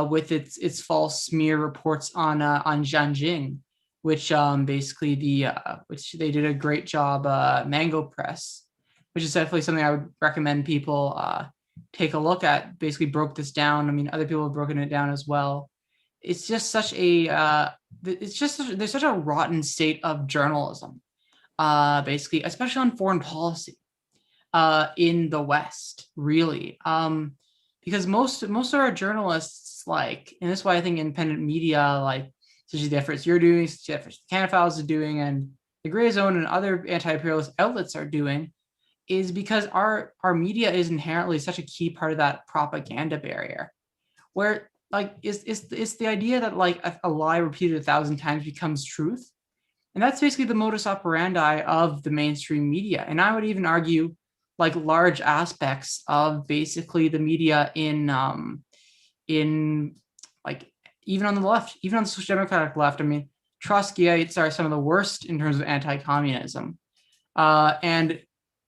with its false smear reports on Xinjiang, which basically which they did a great job, Mango Press, which is definitely something I would recommend people take a look at. Basically broke this down. I mean, other people have broken it down as well. It's just such a there's such a rotten state of journalism, basically, especially on foreign policy, in the West, really, because most of our journalists, like, and that's why I think independent media, like such as the efforts you're doing, such as the efforts the Canada Files is doing, and the Gray Zone and other anti-imperialist outlets are doing, is because our media is inherently such a key part of that propaganda barrier, where like it's the idea that like a lie repeated 1,000 times becomes truth. And that's basically the modus operandi of the mainstream media. And I would even argue like large aspects of basically the media in like even on the left, even on the social democratic left. I mean, Trotskyites are some of the worst in terms of anti-communism. And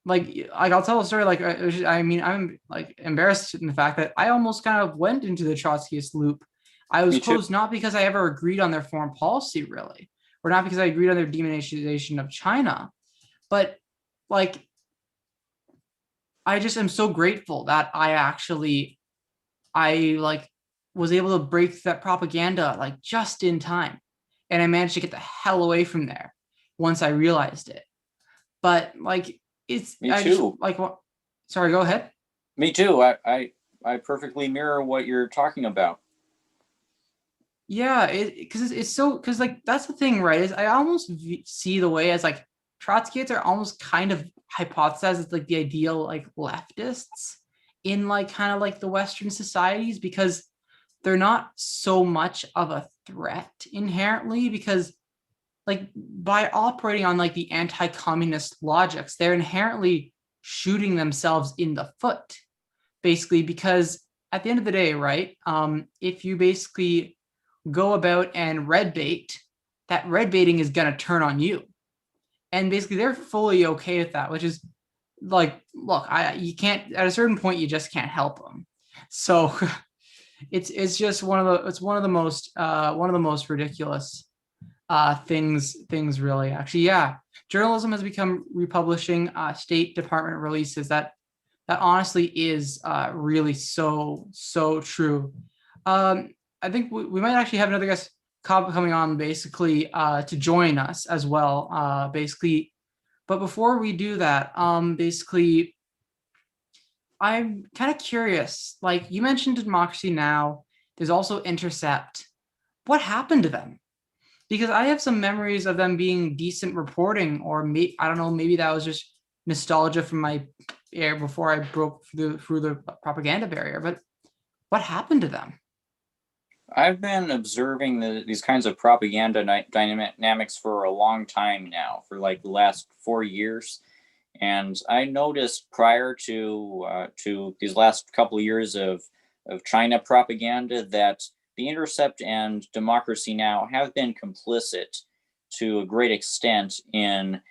like I'll tell a story. Like I mean, I'm like embarrassed in the fact that I almost kind of went into the Trotskyist loop. I was close, not because I ever agreed on their foreign policy, really, or not because I agreed on their demonization of China, but like I just am so grateful that I like was able to break that propaganda like just in time, and I managed to get the hell away from there once I realized it. But like it's Me I too. just like what sorry, go ahead. Me too. I perfectly mirror what you're talking about. Yeah, because it's so, because like that's the thing, right? Is I almost see the way as like Trotskyites are almost kind of hypothesized as like the ideal like leftists in like kind of like the Western societies, because they're not so much of a threat inherently, because like by operating on like the anti-communist logics, they're inherently shooting themselves in the foot, basically, because at the end of the day, right? If you basically go about and red bait, that red baiting is going to turn on you. And basically they're fully okay with that, which is like, look, you can't, at a certain point, you just can't help them. So it's just one of the most ridiculous things really, actually. Yeah. Journalism has become republishing State Department releases. That honestly is really so true. I think we might actually have another guest coming on basically to join us as well. Basically, but before we do that, basically, I'm kind of curious. Like you mentioned Democracy Now! There's also Intercept. What happened to them? Because I have some memories of them being decent reporting, or I don't know, maybe that was just nostalgia from my air before I broke through the propaganda barrier. But what happened to them? I've been observing these kinds of propaganda dynamics for a long time now, for like the last 4 years. And I noticed prior to these last couple of years of China propaganda that the Intercept and Democracy Now! Have been complicit to a great extent in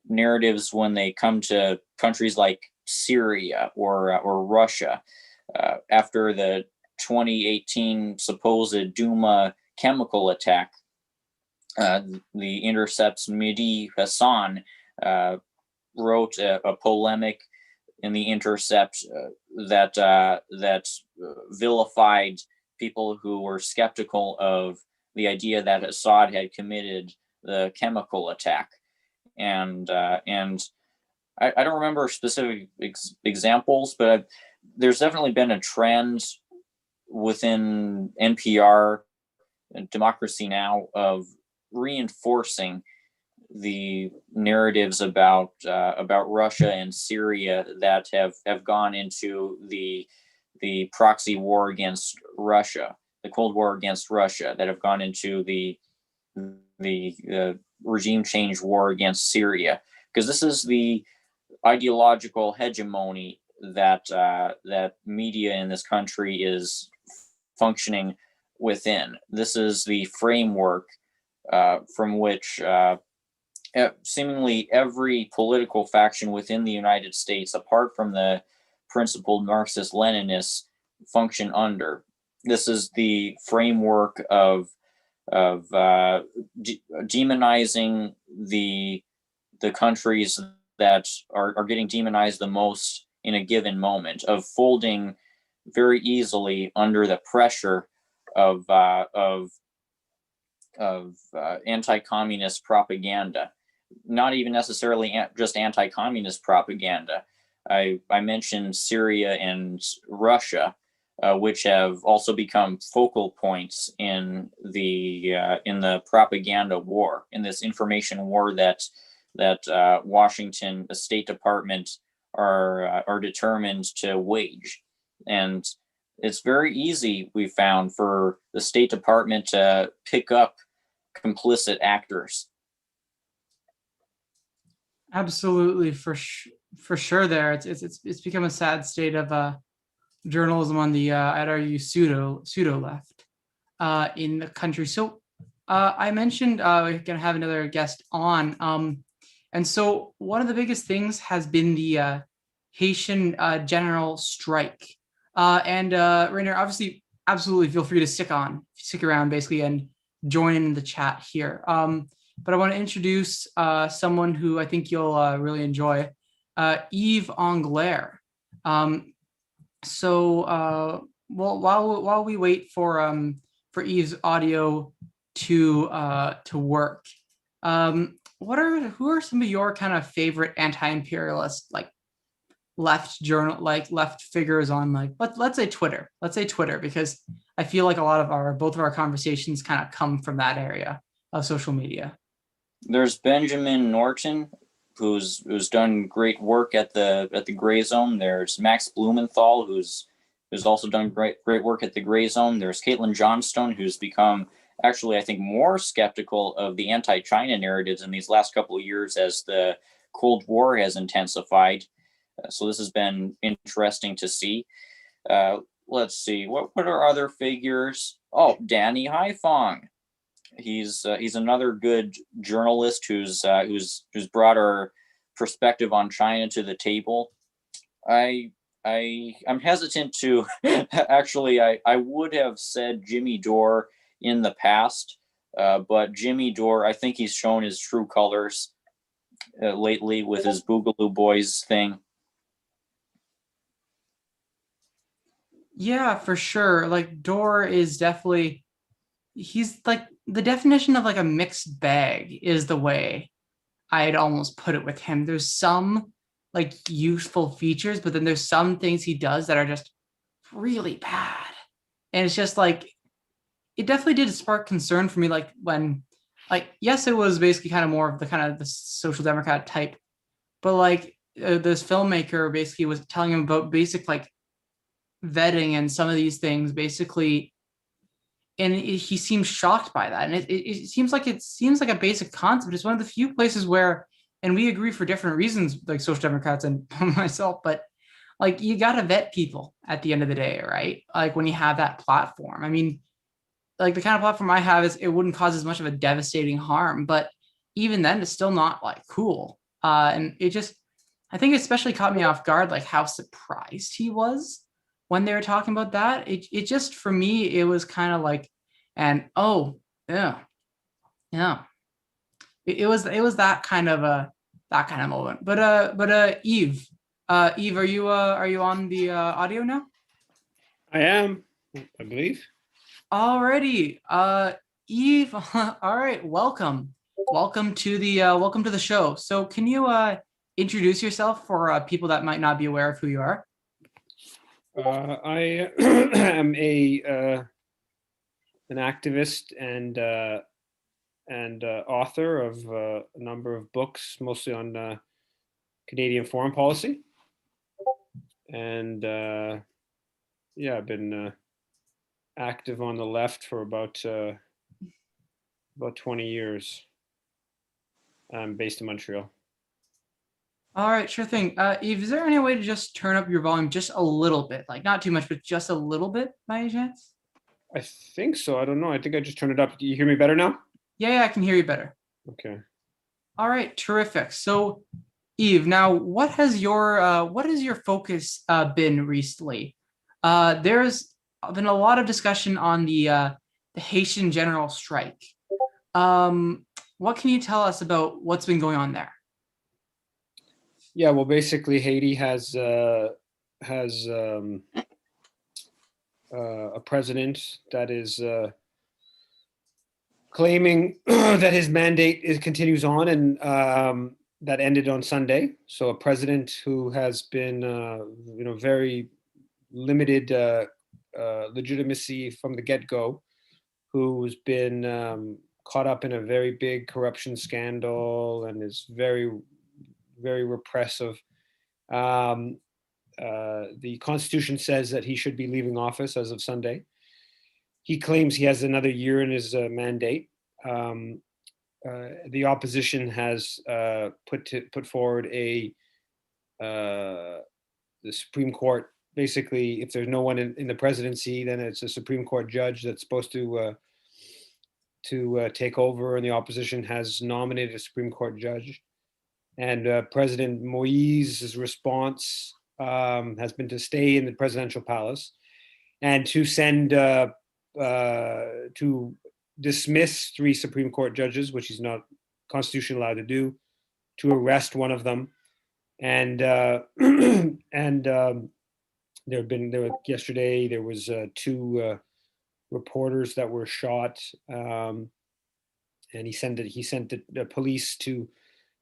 narratives when they come to countries like Syria or Russia. After the 2018 supposed Duma chemical attack, the Intercept's Mehdi Hassan wrote a polemic in the Intercept that vilified people who were skeptical of the idea that Assad had committed the chemical attack, and I don't remember specific examples, but there's definitely been a trend within NPR and Democracy Now! Of reinforcing the narratives about Russia and Syria that have gone into the proxy war against Russia, the Cold War against Russia, that have gone into the regime change war against Syria, because this is the ideological hegemony that that media in this country is functioning within. This is the framework from which seemingly every political faction within the United States, apart from the principled Marxist-Leninists, function under. This is the framework of demonizing the countries that are getting demonized the most in a given moment, of folding very easily under the pressure of anti-communist propaganda. Not even necessarily just anti-communist propaganda. I mentioned Syria and Russia, which have also become focal points in the propaganda war, in this information war that Washington, the State Department, are determined to wage. And it's very easy, we found, for the State Department to pick up complicit actors. Absolutely, for sure. There, it's become a sad state of journalism on the I'd argue pseudo left in the country. So I mentioned we're gonna have another guest on, and so one of the biggest things has been the Haitian general strike. And Rainer, obviously, absolutely feel free to stick around, basically, and join in the chat here. But I want to introduce someone who I think you'll really enjoy, Yves Anglaire. Well, while we wait for Yves' audio to work, who are some of your kind of favorite anti-imperialist, like left figures on, like, let's say Twitter, because I feel like both of our conversations kind of come from that area of social media. There's Benjamin Norton, who's done great work at the Gray Zone. There's Max Blumenthal, who's also done great work at the Gray Zone. There's Caitlin Johnstone, who's become actually, I think, more skeptical of the anti-China narratives in these last couple of years as the Cold War has intensified. So this has been interesting to see. Let's see, what are other figures? Oh, Danny Haifong. He's another good journalist who's brought our perspective on China to the table. I'm hesitant to actually. I would have said Jimmy Dore in the past, but Jimmy Dore, I think he's shown his true colors lately with his Boogaloo Boys thing. Yeah, for sure. Like Dore is definitely, he's like the definition of like a mixed bag is the way I'd almost put it with him. There's some like useful features, but then there's some things he does that are just really bad. And it's just like it definitely did spark concern for me, like when like yes, it was basically kind of more of the kind of the social democrat type, but like this filmmaker basically was telling him about basic like vetting and some of these things basically, and he seems shocked by that. And it seems like a basic concept. It's one of the few places where, and we agree for different reasons, like social democrats and myself, but like you got to vet people at the end of the day, right? Like when you have that platform. I mean, like the kind of platform I have is it wouldn't cause as much of a devastating harm, but even then it's still not like cool. And it just, I think it especially caught me off guard, like how surprised he was when they were talking about that. It just, for me, it was kind of like, and oh, yeah, yeah. It was that kind of moment. But Eve, Eve, are you on the audio now? I am, I believe. Alrighty, Eve. All right, welcome to the show. So, can you introduce yourself for people that might not be aware of who you are? I am an activist and author of a number of books, mostly on Canadian foreign policy. And yeah, I've been active on the left for about 20 years. I'm based in Montreal. All right, sure thing. Eve, is there any way to just turn up your volume just a little bit, like not too much, but just a little bit, by any chance? I think so. I don't know. I think I just turned it up. Do you hear me better now? Yeah, I can hear you better. Okay. All right, terrific. So, Eve, now what has your focus been recently? There's been a lot of discussion on the Haitian general strike. What can you tell us about what's been going on there? Yeah, well, basically, Haiti has a president that is claiming that his mandate continues on, and that ended on Sunday. So a president who has been, very limited legitimacy from the get-go, who's been caught up in a very big corruption scandal and is very, very repressive. The Constitution says that he should be leaving office as of Sunday. He claims he has another year in his mandate. The opposition has put forward the Supreme Court. Basically, if there's no one in the presidency, then it's a Supreme Court judge that's supposed to take over, and the opposition has nominated a Supreme Court judge. And President Moise's response has been to stay in the presidential palace and to send to dismiss 3 Supreme Court judges, which he's not constitutionally allowed to do, to arrest one of them. And yesterday there was 2 reporters that were shot, and he sent the police to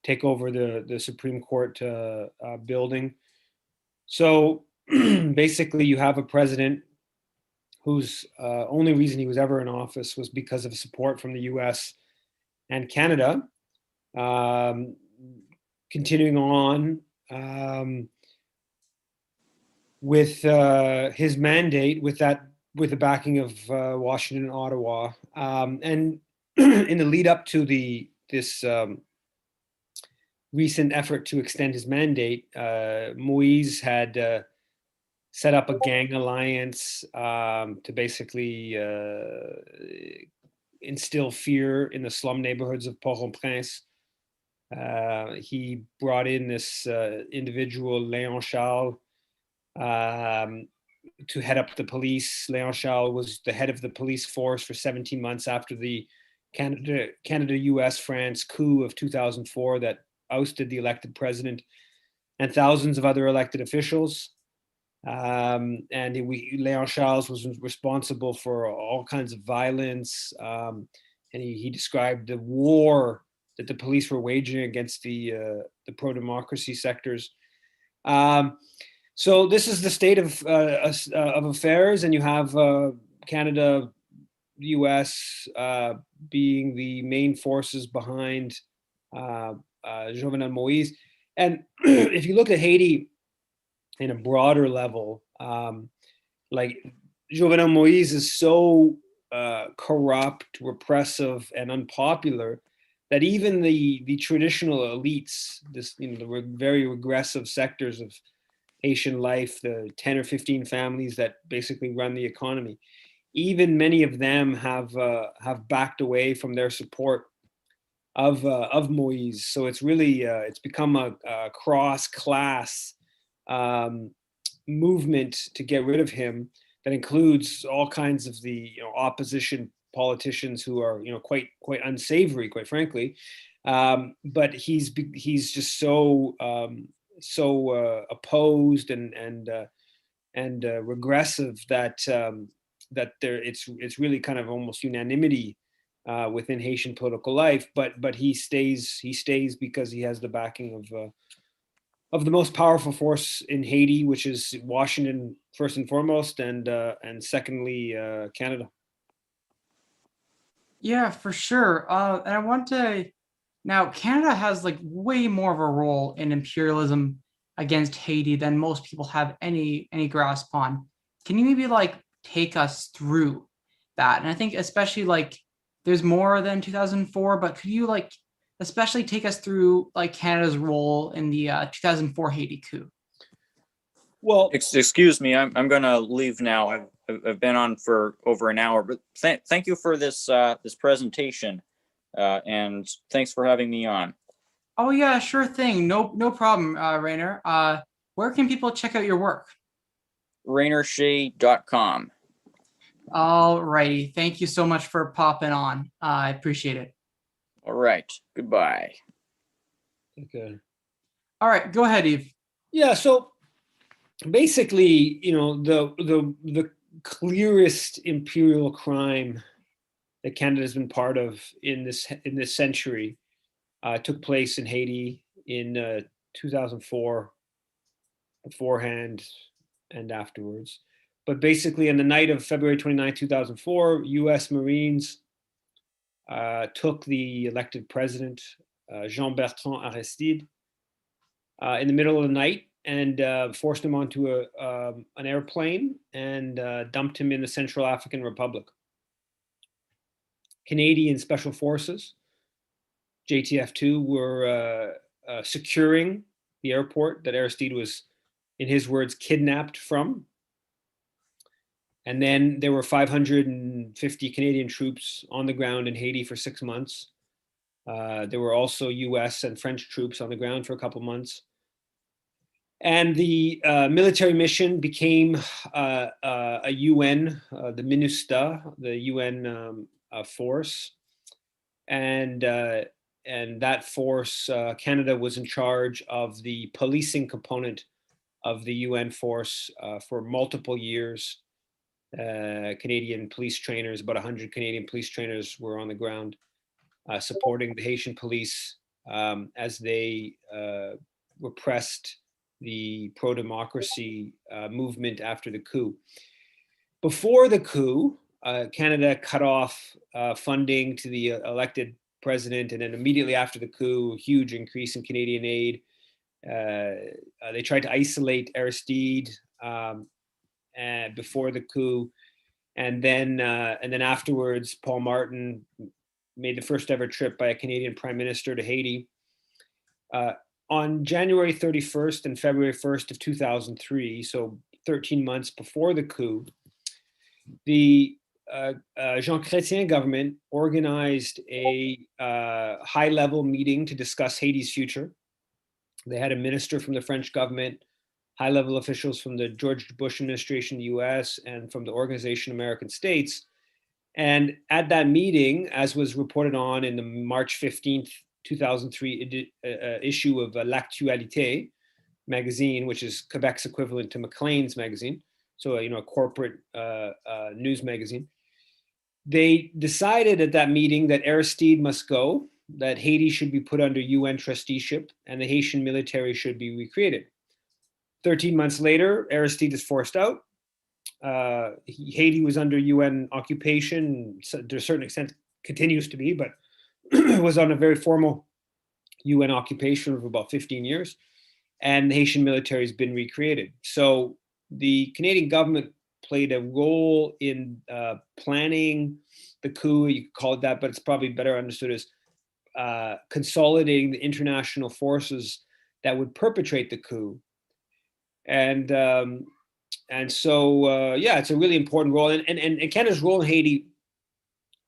take over the Supreme Court building. So basically, you have a president whose only reason he was ever in office was because of support from the U.S. and Canada. Continuing on with his mandate, with the backing of Washington and Ottawa, and in the lead up to this recent effort to extend his mandate, Moise had set up a gang alliance to basically instill fear in the slum neighborhoods of Port-au-Prince. He brought in this individual, Léon Charles, to head up the police. Léon Charles was the head of the police force for 17 months after the Canada-US-France coup of 2004 that ousted the elected president and thousands of other elected officials. And Leon Charles was responsible for all kinds of violence. And he described the war that the police were waging against the pro-democracy sectors. So this is the state of affairs, and you have Canada, U.S. Being the main forces behind Jovenel Moïse. And if you look at Haiti in a broader level, like Jovenel Moïse is so corrupt, repressive, and unpopular that even the traditional elites, the very regressive sectors of Haitian life, the 10 or 15 families that basically run the economy, even many of them have backed away from their support of Moïse. So it's really it's become a cross-class movement to get rid of him that includes all kinds of the opposition politicians who are quite unsavory, quite frankly. But he's just so opposed and regressive that it's really kind of almost unanimity within Haitian political life. But he stays because he has the backing of the most powerful force in Haiti, which is Washington first and foremost, and secondly Canada. Yeah, for sure. And I want to now, Canada has like way more of a role in imperialism against Haiti than most people have any grasp on. Can you maybe like take us through that? And I think especially like there's more than 2004, but could you like especially take us through like Canada's role in the 2004 Haiti coup? Well, Excuse me, I'm going to leave now. I've been on for over an hour, but thank you for this this presentation, and thanks for having me on. Oh yeah, sure thing. No problem, Rainer. Where can people check out your work? RainerShay.com. All righty. Thank you so much for popping on. I appreciate it. All right. Goodbye. okay. All right, go ahead, Eve. Yeah. So basically, the clearest imperial crime that Canada has been part of in this century took place in Haiti in 2004, beforehand and afterwards. But basically, on the night of February 29, 2004, U.S. Marines took the elected president, Jean-Bertrand Aristide, in the middle of the night and forced him onto an airplane and dumped him in the Central African Republic. Canadian Special Forces, JTF2, were securing the airport that Aristide was, in his words, kidnapped from. And then there were 550 Canadian troops on the ground in Haiti for 6 months. There were also US and French troops on the ground for a couple months. And the military mission became a UN, the MINUSTA, the UN force. And that force, Canada was in charge of the policing component of the UN force for multiple years. Canadian police trainers, about 100 Canadian police trainers were on the ground supporting the Haitian police as they repressed the pro-democracy movement after the coup. Before the coup, Canada cut off funding to the elected president, and then immediately after the coup, a huge increase in Canadian aid. They tried to isolate Aristide before the coup, and then afterwards, Paul Martin made the first ever trip by a Canadian prime minister to Haiti. On January 31st and February 1st of 2003, so 13 months before the coup, the Jean Chrétien government organized a high-level meeting to discuss Haiti's future. They had a minister from the French government, high-level officials from the George Bush administration in the US, and from the Organization of American States. And at that meeting, as was reported on in the March 15th, 2003 issue of L'Actualité, magazine, which is Quebec's equivalent to Maclean's magazine, so a corporate news magazine. They decided at that meeting that Aristide must go, that Haiti should be put under UN trusteeship, and the Haitian military should be recreated. 13 months later, Aristide is forced out. Haiti was under UN occupation, so to a certain extent continues to be, but was on a very formal UN occupation of about 15 years. And the Haitian military has been recreated. So the Canadian government played a role in planning the coup, you could call it that, but it's probably better understood as consolidating the international forces that would perpetrate the coup. And so it's a really important role. And Canada's role in Haiti,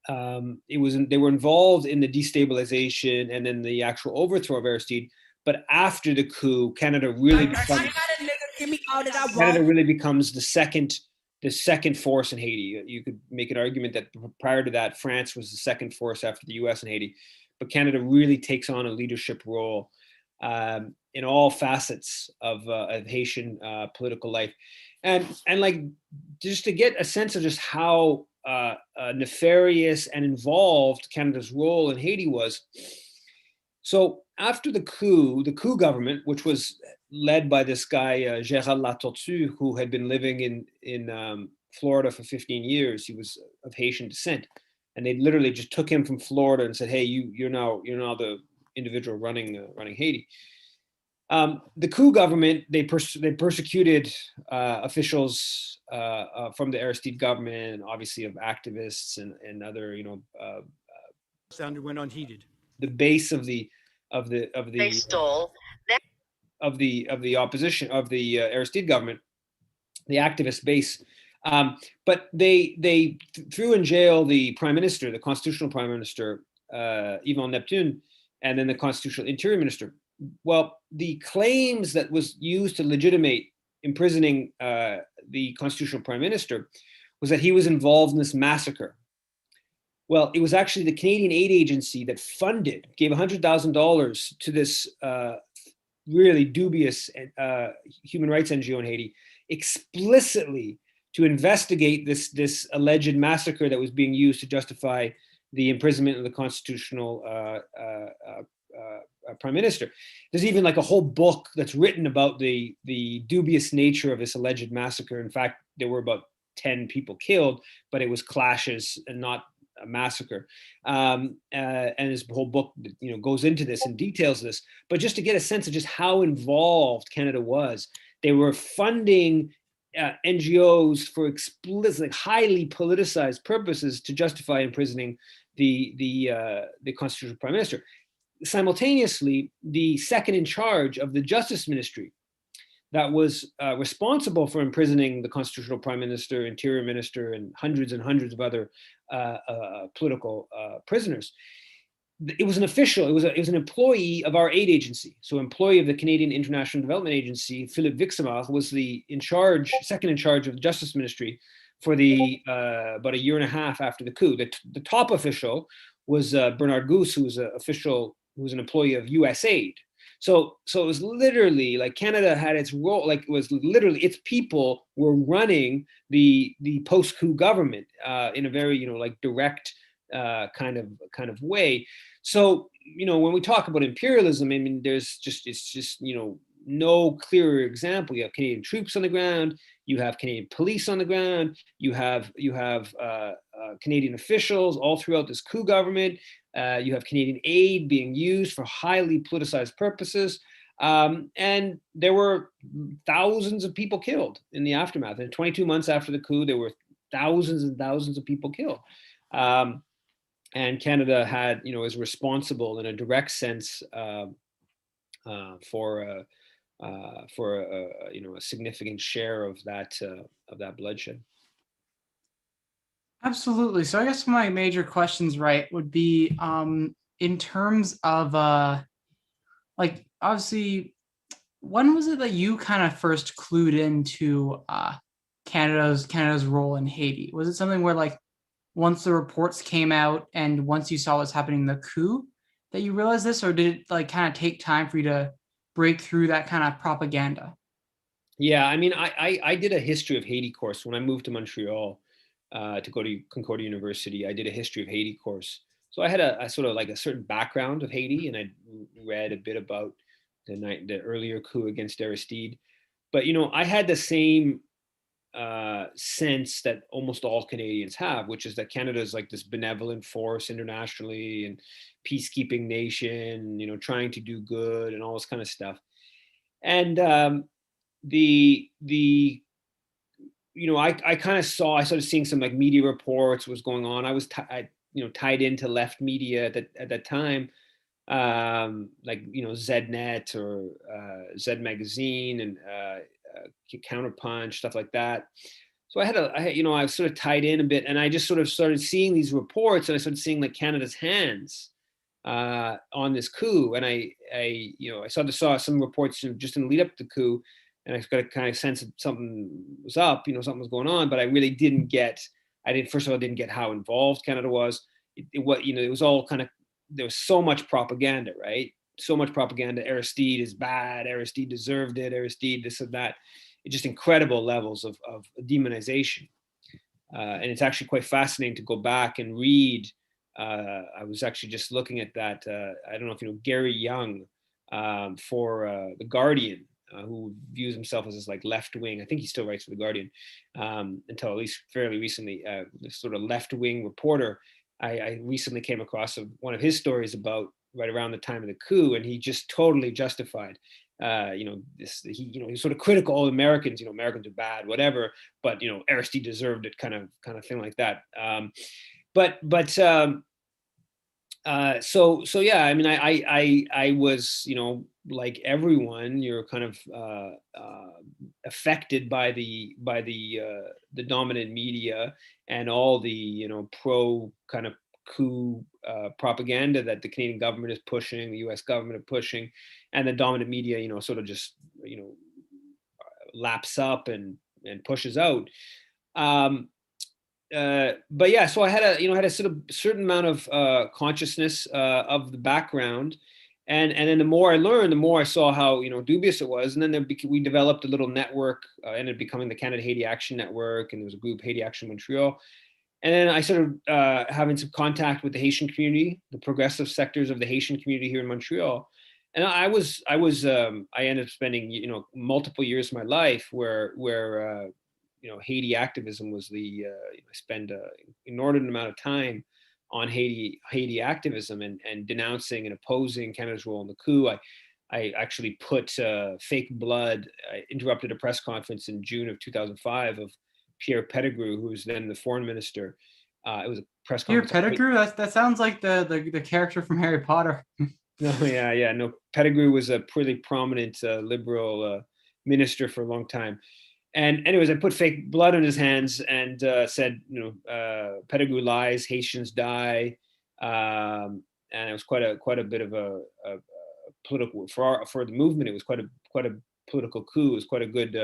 they were involved in the destabilization and then the actual overthrow of Aristide. But after the coup, Canada really becomes the second force in Haiti. You could make an argument that prior to that, France was the second force after the US in Haiti. But Canada really takes on a leadership role in all facets of Haitian political life. And like, just to get a sense of just how nefarious and involved Canada's role in Haiti was. So after the coup government, which was led by this guy, Gérald Latortue, who had been living in Florida for 15 years. He was of Haitian descent. And they literally just took him from Florida and said, hey, you're now the individual running Haiti. The coup government, they persecuted officials from the Aristide government, obviously of activists and other, went unheeded. The base of the opposition of the Aristide government, the activist base. But they threw in jail the prime minister, the constitutional prime minister, Yvon Neptune, and then the constitutional interior minister. Well, the claims that was used to legitimate imprisoning the constitutional prime minister was that he was involved in this massacre. Well, it was actually the Canadian Aid Agency that gave $100,000 to this really dubious human rights NGO in Haiti, explicitly to investigate this alleged massacre that was being used to justify the imprisonment of the constitutional prime minister. There's even like a whole book that's written about the dubious nature of this alleged massacre. In fact, there were about 10 people killed, but it was clashes and not a massacre. And this whole book, goes into this and details this. But just to get a sense of just how involved Canada was, they were funding NGOs for explicit, highly politicized purposes to justify imprisoning the constitutional prime minister. Simultaneously, the second in charge of the Justice Ministry that was responsible for imprisoning the constitutional prime minister, interior minister, and hundreds of other political prisoners. It was an official, it was an employee of our aid agency. So employee of the Canadian International Development Agency, Philippe Vixemar, was second in charge of the Justice Ministry for the about a year and a half after the coup. The top official was Bernard Goose, who was an employee of USAID. So it was literally like Canada had its role, like it was literally its people were running the post-coup government in a very direct kind of way. So when we talk about imperialism, I mean it's just no clearer example. You have Canadian troops on the ground, you have Canadian police on the ground, you have Canadian officials all throughout this coup government. You have Canadian aid being used for highly politicized purposes. And there were thousands of people killed in the aftermath. And 22 months after the coup, there were thousands and thousands of people killed. And Canada is responsible in a direct sense for a significant share of that bloodshed. Absolutely. So I guess my major questions, would be in terms of obviously, when was it that you kind of first clued into Canada's role in Haiti? Was it something where once the reports came out and once you saw what's happening in the coup that you realized this, or did it kind of take time for you to break through that kind of propaganda? Yeah, I mean, I did a history of Haiti course when I moved to Montreal to go to Concordia University. I did a history of Haiti course, so I had a sort of like a certain background of Haiti, and I read a bit about the earlier coup against Aristide. But I had the same sense that almost all Canadians have, which is that Canada is like this benevolent force internationally and peacekeeping nation, trying to do good and all this kind of stuff. And the I kind of I started seeing some like media reports was going on. I was tied into left media at that time, like Znet or Z Magazine and Counterpunch, stuff like that. So I was sort of tied in a bit, and I just sort of started seeing these reports, and I started seeing like Canada's hands on this coup, and I saw some reports just in the lead up to the coup, and I got a kind of sense that something was up, something was going on, but I really didn't get. First of all, didn't get how involved Canada was. It was all kind of, there was so much propaganda, right? So much propaganda. Aristide is bad. Aristide deserved it. Aristide this and that. It's just incredible levels of demonization, and it's actually quite fascinating to go back and read. I was actually just looking at that. I don't know if you know Gary Young for The Guardian, who views himself as this like left wing. I think he still writes for The Guardian until at least fairly recently. This sort of left wing reporter. I recently came across one of his stories about right around the time of the coup, and he just totally justified. He's sort of critical of Americans. Americans are bad, whatever. But Aristide deserved it, kind of thing like that. So yeah, I mean, I was, like everyone, you're kind of affected by the dominant media and all the pro kind of coup propaganda that the Canadian government is pushing, the U.S. government is pushing, and the dominant media, sort of just laps up and pushes out. But yeah, so I had a sort of certain amount of consciousness of the background, and then the more I learned, the more I saw how dubious it was, and then we developed a little network, ended up becoming the Canada Haiti Action Network, and there was a group, Haiti Action Montreal, and then I started having some contact with the Haitian community, the progressive sectors of the Haitian community here in Montreal, and I ended up spending multiple years of my life where Haiti activism was I spend an inordinate amount of time on Haiti activism and denouncing and opposing Canada's role in the coup. I actually put fake blood. I interrupted a press conference in June of 2005 of Pierre Pettigrew, who was then the foreign minister. It was a press conference. Pierre Pettigrew? That sounds like the character from Harry Potter. No, yeah. No, Pettigrew was a pretty prominent liberal minister for a long time. And anyways, I put fake blood on his hands and said, Pettigrew lies, Haitians die, and it was quite a bit of a political for the movement. It was quite a political coup. It was quite a good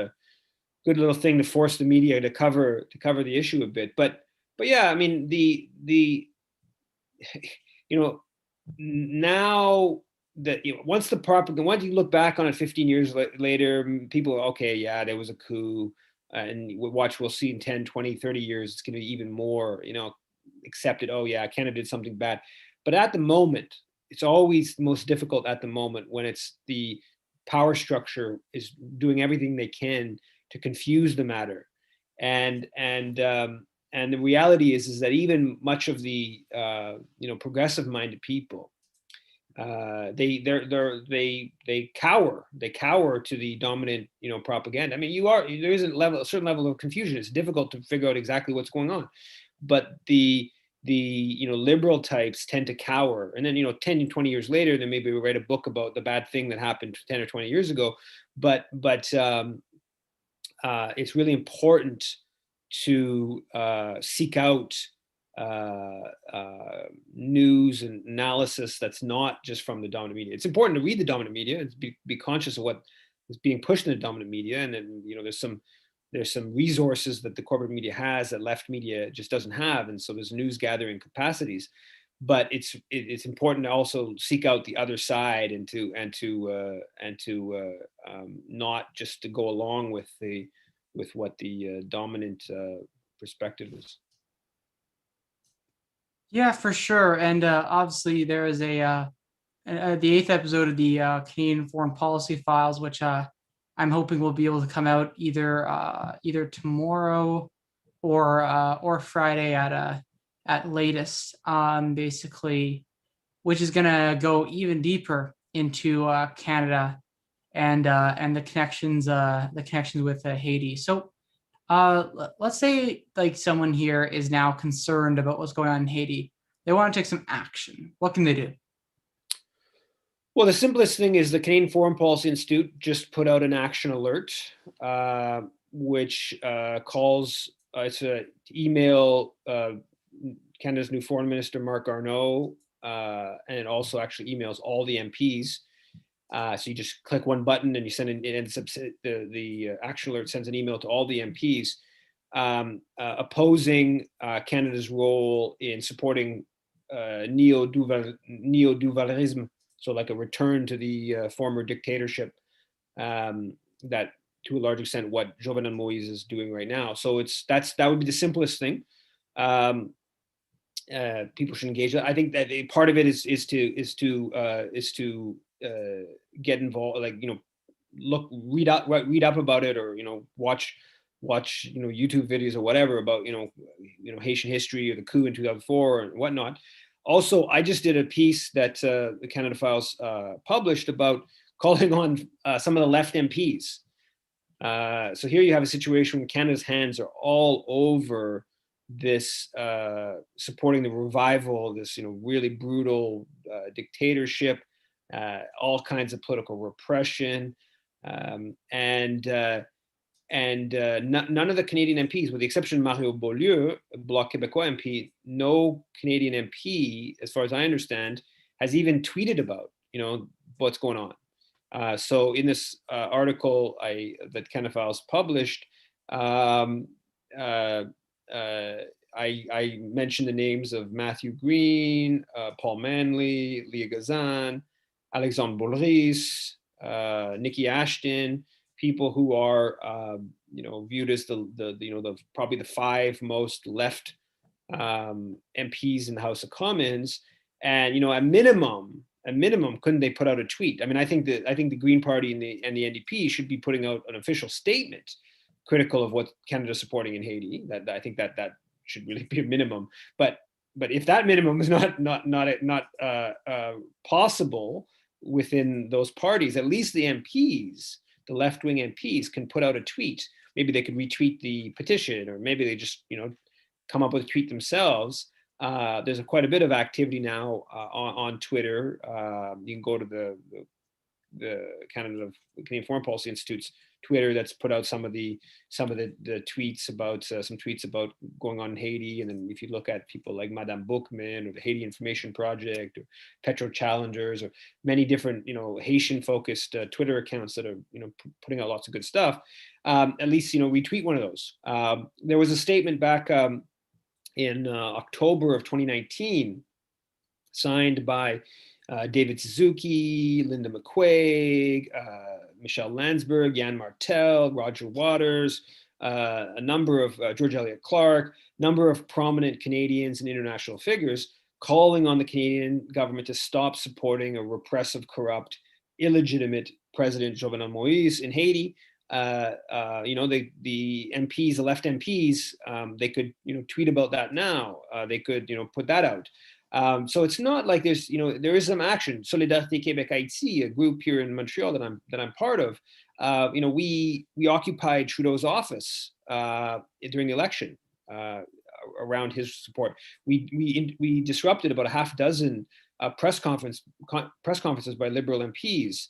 little thing to force the media to cover the issue a bit. But yeah, I mean now that once you look back on it 15 years later, people are okay, yeah, there was a coup, and we'll see in 10, 20, 30 years it's going to be even more accepted. Oh yeah, Canada did something bad. But at the moment, it's always the most difficult at the moment when it's the power structure is doing everything they can to confuse the matter, and the reality is that even much of the progressive minded people, they cower to the dominant propaganda. I mean, there is a certain level of confusion. It's difficult to figure out exactly what's going on, but the liberal types tend to cower, and then 10 and 20 years later, then maybe we write a book about the bad thing that happened 10 or 20 years ago. But it's really important to seek out news and analysis that's not just from the dominant media. It's important to read the dominant media and be conscious of what is being pushed in the dominant media, and then there's some resources that the corporate media has that left media just doesn't have, and so there's news gathering capacities. but it's important to also seek out the other side and to not just to go along with what the dominant perspective is. Yeah, for sure. And obviously, there is the 8th episode of the Canadian Foreign Policy Files, which I'm hoping will be able to come out either tomorrow or Friday at latest. Basically, which is going to go even deeper into Canada and the connections with Haiti. So let's say like someone here is now concerned about what's going on in Haiti. They want to take some action. What can they do? Well, the simplest thing is the Canadian Foreign Policy Institute just put out an action alert, which calls, it's an email Canada's new Foreign Minister, Marc Garneau, and it also actually emails all the MPs. So you just click one button and you send it, and the action alert sends an email to all the MPs opposing Canada's role in supporting neo-Duvalirism, so like a return to the former dictatorship, that to a large extent what Jovenel Moïse is doing right now. So that would be the simplest thing. People should engage. I think that part of it is to get involved, like, read up about it, or watch YouTube videos or whatever about Haitian history or the coup in 2004 and whatnot. Also, I just did a piece that the Canada Files published about calling on some of the left MPs. So here you have a situation where Canada's hands are all over this, supporting the revival of this really brutal dictatorship, all kinds of political repression, and none of the Canadian MPs, with the exception of Mario Beaulieu, Bloc Québécois MP, no Canadian MP, as far as I understand, has even tweeted about what's going on. So in this article that Canada Files published, I mentioned the names of Matthew Green, Paul Manley, Leah Gazan, Alexandre Boulris, Nikki Ashton, people who are viewed as the probably the 5 most left MPs in the House of Commons, and a minimum, couldn't they put out a tweet? I mean, I think the Green Party and the NDP should be putting out an official statement critical of what Canada's supporting in Haiti. That I think that should really be a minimum. But if that minimum is not possible within those parties, at least the MPs, the left-wing MPs, can put out a tweet. Maybe they could retweet the petition, or maybe they just come up with a tweet themselves. There's quite a bit of activity now on Twitter. You can go to the Canadian Foreign Policy Institute's Twitter that's put out some of the tweets about some tweets about going on in Haiti. And then if you look at people like Madame Bookman or the Haiti Information Project or Petro Challengers or many different Haitian focused Twitter accounts that are putting out lots of good stuff, at least retweet one of those. There was a statement back in October of 2019 signed by David Suzuki, Linda McQuaig, Michelle Landsberg, Jan Martel, Roger Waters, a number of George Elliott Clark, number of prominent Canadians and international figures calling on the Canadian government to stop supporting a repressive, corrupt, illegitimate President Jovenel Moïse in Haiti. The MPs, the left MPs, they could tweet about that now. They could put that out. So it's not like there's there is some action. Solidarité Québec Haïti, a group here in Montreal that I'm part of. We occupied Trudeau's office during the election around his support. We disrupted about a half dozen press conferences by Liberal MPs.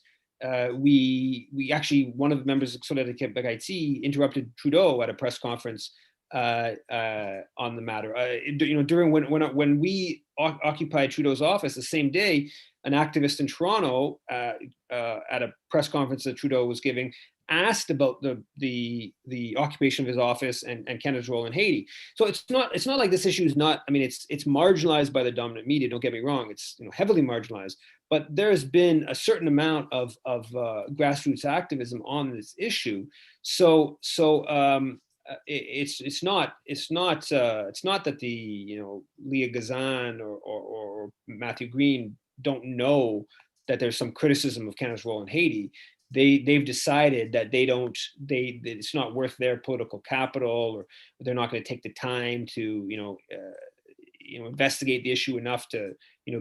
We actually, one of the members of Solidarité Québec Haïti interrupted Trudeau at a press conference on the matter. During when we occupied Trudeau's office, the same day, an activist in Toronto at a press conference that Trudeau was giving asked about the occupation of his office and Canada's role in Haiti. So it's not like this issue is not. I mean, it's marginalized by the dominant media. Don't get me wrong; it's heavily marginalized. But there's been a certain amount of grassroots activism on this issue. So it's not that the Leah Gazan or Matthew Green don't know that there's some criticism of Canada's role in Haiti. They've decided that it's not worth their political capital, or they're not going to take the time to investigate the issue enough to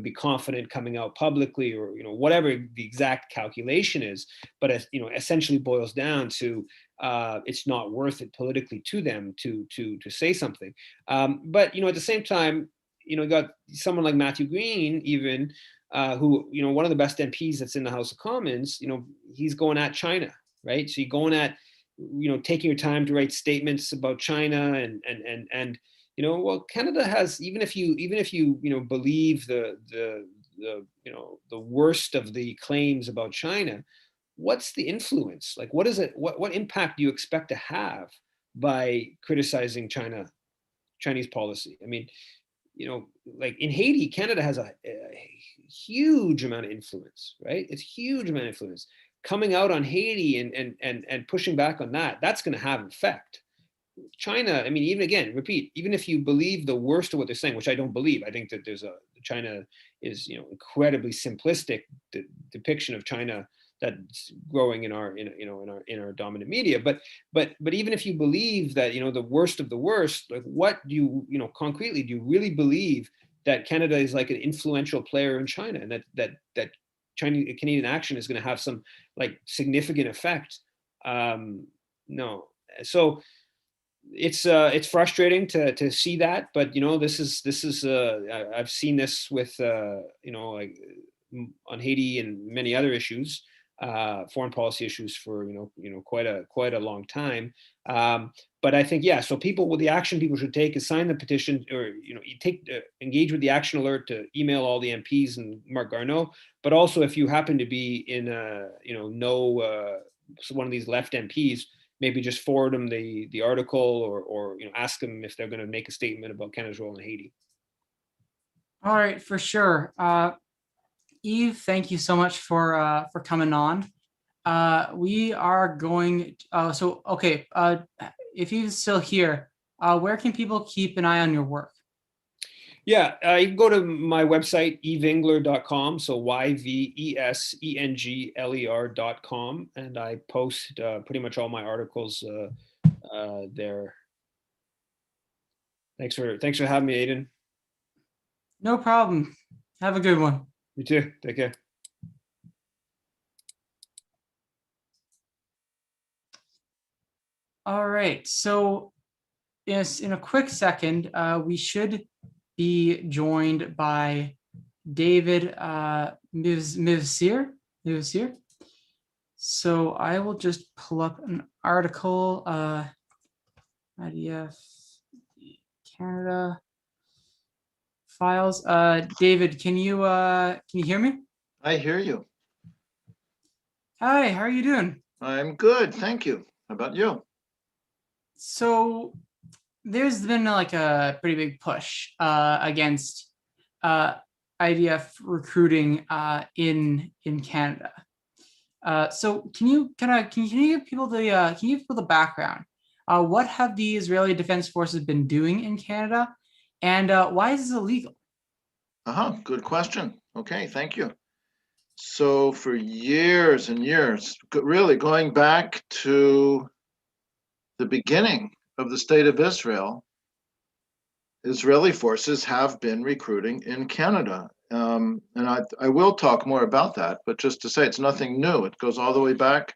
be confident coming out publicly, or whatever the exact calculation is. But essentially boils down to it's not worth it politically to them to say something. But at the same time, you got someone like Matthew Green, even who one of the best MPs that's in the House of Commons. He's going at China, right? So you're going at taking your time to write statements about China, and well, Canada has, even if you believe the worst of the claims about China, what's the influence? Like, what is it? What impact do you expect to have by criticizing Chinese policy? I mean, like in Haiti, Canada has a huge amount of influence, right? It's huge amount of influence. Coming out on Haiti and pushing back on that, that's going to have an effect. China, I mean, even if you believe the worst of what they're saying, which I don't believe, I think that China is, incredibly simplistic depiction of China that's growing in our dominant media. But even if you believe that, the worst of the worst, like, what do you, concretely, do you really believe that Canada is like an influential player in China, and that Canadian action is going to have some like significant effect? No. So it's frustrating to see that, but this is I've seen this with like on Haiti and many other issues, foreign policy issues for quite a long time. But I think, so the action people should take is sign the petition, or engage with the action alert to email all the MPs and Marc Garneau. But also, if you happen to be in one of these left MPs, maybe just forward them the article, or ask them if they're going to make a statement about Canada's role in Haiti. All right, for sure. Eve, thank you so much for coming on. We are going. If Eve's still here, where can people keep an eye on your work? Yeah, you can go to my website, yvesengler.com, so YVESENGLER.com, and I post pretty much all my articles there. Thanks for having me, Aidan. No problem. Have a good one. You too. Take care. All right. So, yes, in a quick second, we should be joined by David Mivsir. So I will just pull up an article, IDF Canada files. David, can you hear me? I hear you. Hi, how are you doing? I'm good, thank you. How about you? So there's been like a pretty big push against IDF recruiting in Canada. So can you give people the background? What have the Israeli Defense Forces been doing in Canada, and why is this illegal? Good question. Okay, thank you. So for years and years, really going back to the beginning of the State of Israel, Israeli forces have been recruiting in Canada. And I will talk more about that, but just to say it's nothing new. It goes all the way back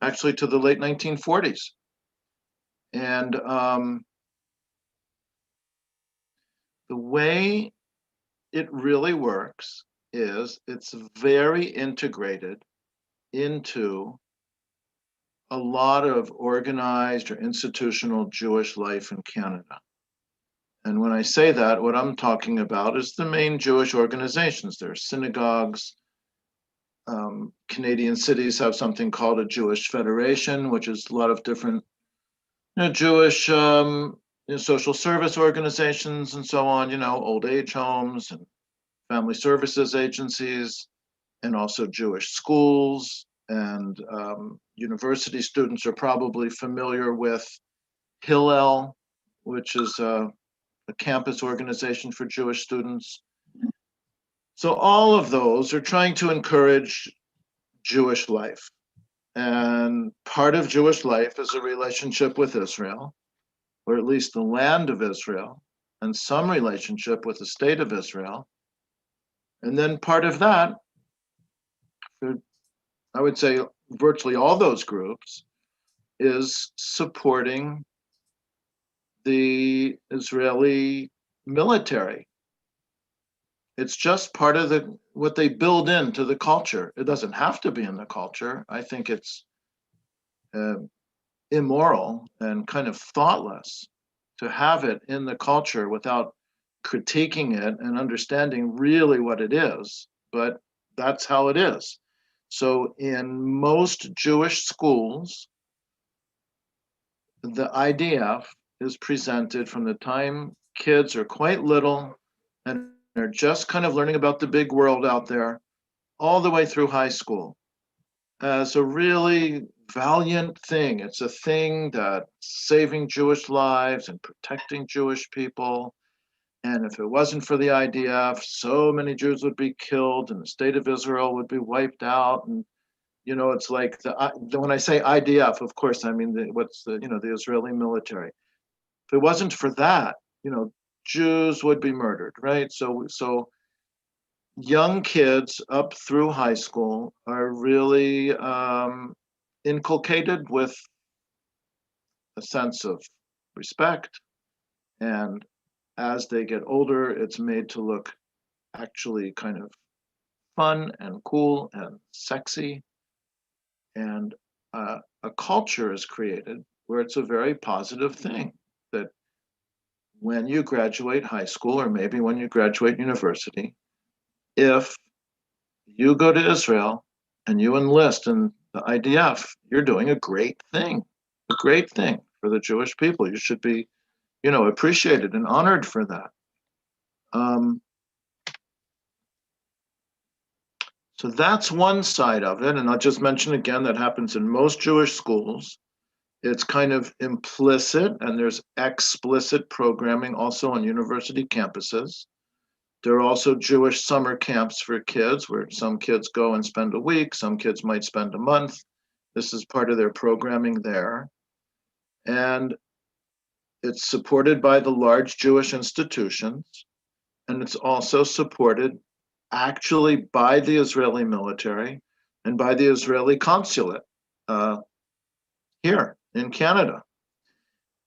actually to the late 1940s. And the way it really works is it's very integrated into a lot of organized or institutional Jewish life in Canada. And when I say that, what I'm talking about is the main Jewish organizations. There are synagogues. Canadian cities have something called a Jewish Federation, which is a lot of different Jewish social service organizations and so on, old age homes and family services agencies, and also Jewish schools. And university students are probably familiar with Hillel, which is a campus organization for Jewish students. So all of those are trying to encourage Jewish life. And part of Jewish life is a relationship with Israel, or at least the land of Israel, and some relationship with the state of Israel. And then part of that, I would say virtually all those groups, is supporting the Israeli military. It's just part of what they build into the culture. It doesn't have to be in the culture. I think it's immoral and kind of thoughtless to have it in the culture without critiquing it and understanding really what it is. But that's how it is. So in most Jewish schools, the IDF is presented from the time kids are quite little and they're just kind of learning about the big world out there, all the way through high school, as a really valiant thing. It's a thing that's saving Jewish lives and protecting Jewish people. And if it wasn't for the IDF, so many Jews would be killed and the state of Israel would be wiped out. And it's like when I say IDF, of course, I mean the Israeli military. If it wasn't for that, Jews would be murdered, right? So young kids up through high school are really inculcated with a sense of respect. And as they get older, it's made to look actually kind of fun and cool and sexy. And a culture is created where it's a very positive thing that when you graduate high school, or maybe when you graduate university, if you go to Israel and you enlist in the IDF, you're doing a great thing for the Jewish people. You should be, appreciated and honored for that. So that's one side of it. And I'll just mention again, that happens in most Jewish schools. It's kind of implicit, and there's explicit programming also on university campuses. There are also Jewish summer camps for kids where some kids go and spend a week, some kids might spend a month. This is part of their programming there. And it's supported by the large Jewish institutions, and it's also supported actually by the Israeli military and by the Israeli consulate here in Canada.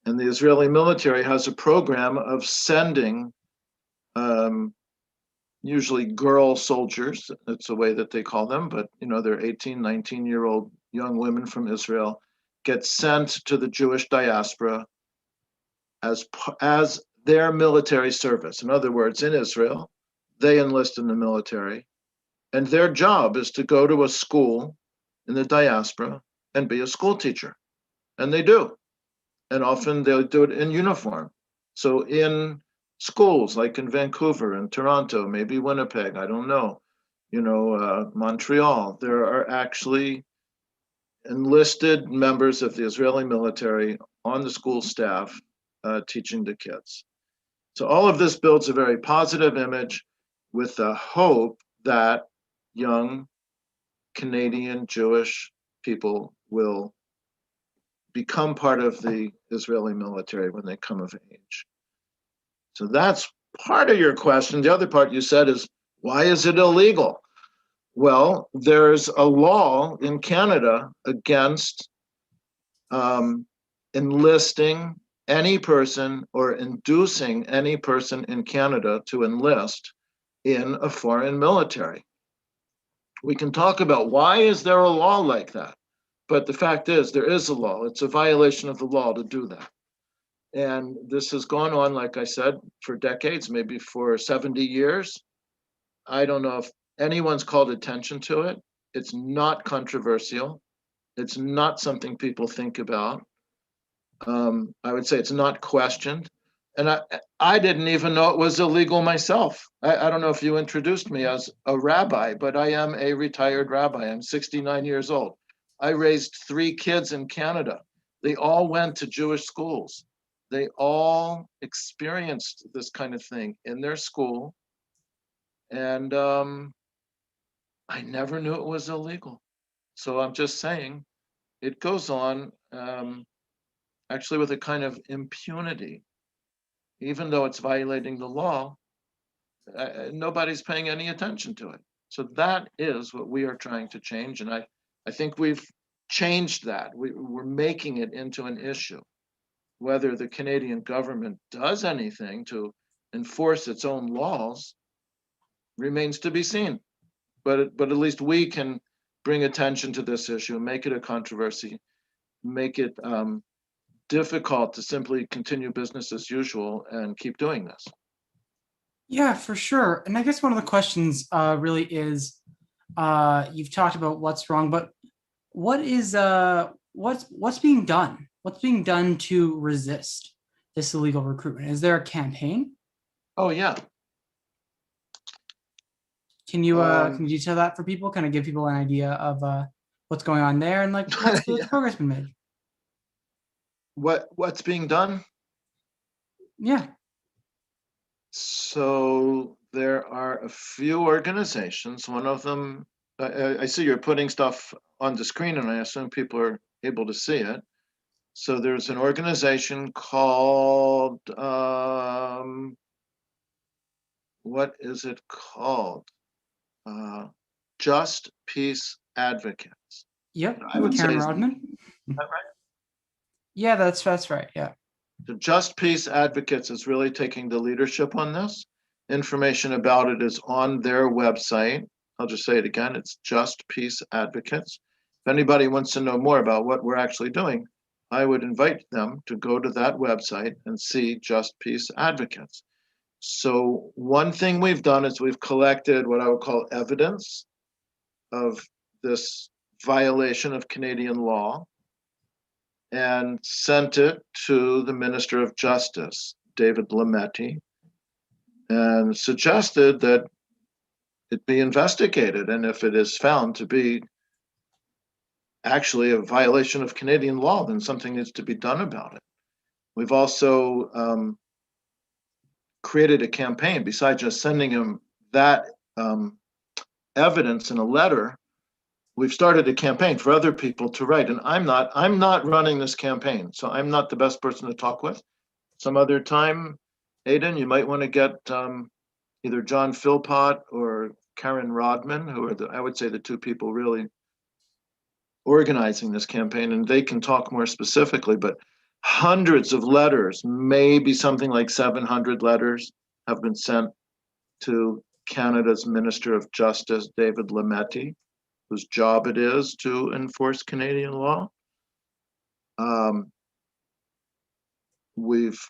And the Israeli military has a program of sending usually girl soldiers, that's the way that they call them, but they're 18, 19-year-old young women from Israel, get sent to the Jewish diaspora as their military service. In other words, in Israel, they enlist in the military, and their job is to go to a school in the diaspora and be a school teacher. And they do. And often they'll do it in uniform. So in schools like in Vancouver and Toronto, maybe Winnipeg, I don't know, Montreal, there are actually enlisted members of the Israeli military on the school staff teaching the kids. So all of this builds a very positive image with the hope that young Canadian Jewish people will become part of the Israeli military when they come of age. So that's part of your question. The other part you said is, why is it illegal? Well, there's a law in Canada against enlisting any person or inducing any person in Canada to enlist in a foreign military. We can talk about why is there a law like that? But the fact is, there is a law. It's a violation of the law to do that. And this has gone on, like I said, for decades, maybe for 70 years. I don't know if anyone's called attention to it. It's not controversial. It's not something people think about. I would say it's not questioned. And I didn't even know it was illegal myself. I don't know if you introduced me as a rabbi, but I am a retired rabbi. I'm 69 years old. I raised 3 kids in Canada. They all went to Jewish schools. They all experienced this kind of thing in their school. And I never knew it was illegal. So I'm just saying, it goes on actually with a kind of impunity. Even though it's violating the law, nobody's paying any attention to it. So that is what we are trying to change. And I think we've changed that. We're making it into an issue. Whether the Canadian government does anything to enforce its own laws remains to be seen. But at least we can bring attention to this issue, make it a controversy, make it difficult to simply continue business as usual and keep doing this. Yeah, for sure. And I guess one of the questions really is, you've talked about what's wrong, but what is what's being done? What's being done to resist this illegal recruitment? Is there a campaign? Oh yeah. Can you detail that for people? Kind of give people an idea of what's going on there and like what's the progress been made? What's being done? Yeah. So there are a few organizations. One of them, I see you're putting stuff on the screen, and I assume people are able to see it. So there's an organization called, what is it called? Just Peace Advocates. Yep. I would Karen say, Rodman. is that right? Yeah, that's right. Yeah. The Just Peace Advocates is really taking the leadership on this. Information about it is on their website. I'll just say it again. It's Just Peace Advocates. If anybody wants to know more about what we're actually doing, I would invite them to go to that website and see Just Peace Advocates. So one thing we've done is we've collected what I would call evidence of this violation of Canadian law and sent it to the Minister of Justice, David Lametti, and suggested that it be investigated. And if it is found to be actually a violation of Canadian law, then something needs to be done about it. We've also created a campaign. Besides just sending him that evidence in a letter, we've started a campaign for other people to write. And I'm not running this campaign, so I'm not the best person to talk with. Some other time, Aidan, you might want to get either John Philpott or Karen Rodman, who are I would say the 2 people really organizing this campaign, and they can talk more specifically. But hundreds of letters, maybe something like 700 letters, have been sent to Canada's Minister of Justice, David Lametti, whose job it is to enforce Canadian law. We've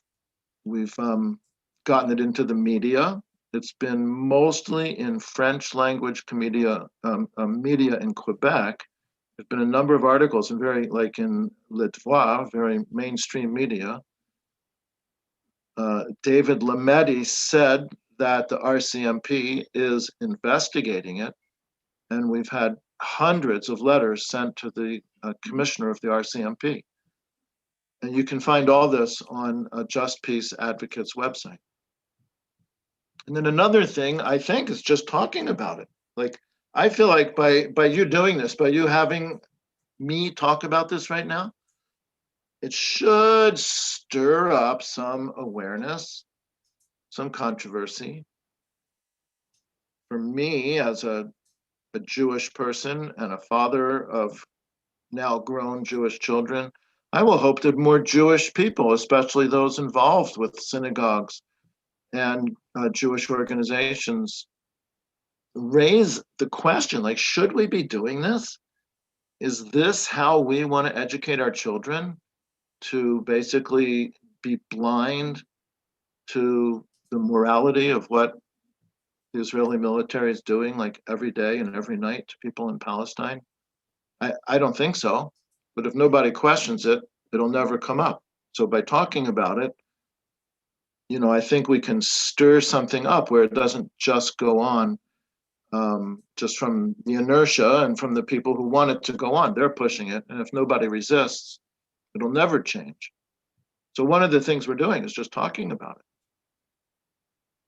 gotten it into the media. It's been mostly in French language media in Quebec. There's been a number of articles in like in Le Devoir, very mainstream media. David Lametti said that the RCMP is investigating it, and we've had hundreds of letters sent to the commissioner of the RCMP. And you can find all this on Just Peace Advocates website. And then another thing, I think, is just talking about it. Like, I feel like by you doing this, by you having me talk about this right now, it should stir up some awareness, some controversy. For me, as a Jewish person and a father of now grown Jewish children, I will hope that more Jewish people, especially those involved with synagogues and Jewish organizations, raise the question, like, should we be doing this? is this how we want to educate our children? To basically be blind to the morality of what the Israeli military is doing, like every day and every night to people in Palestine? I don't think so. But if nobody questions it, it'll never come up. So by talking about it, I think we can stir something up where it doesn't just go on just from the inertia and from the people who want it to go on. They're pushing it. And if nobody resists, it'll never change. So one of the things we're doing is just talking about it.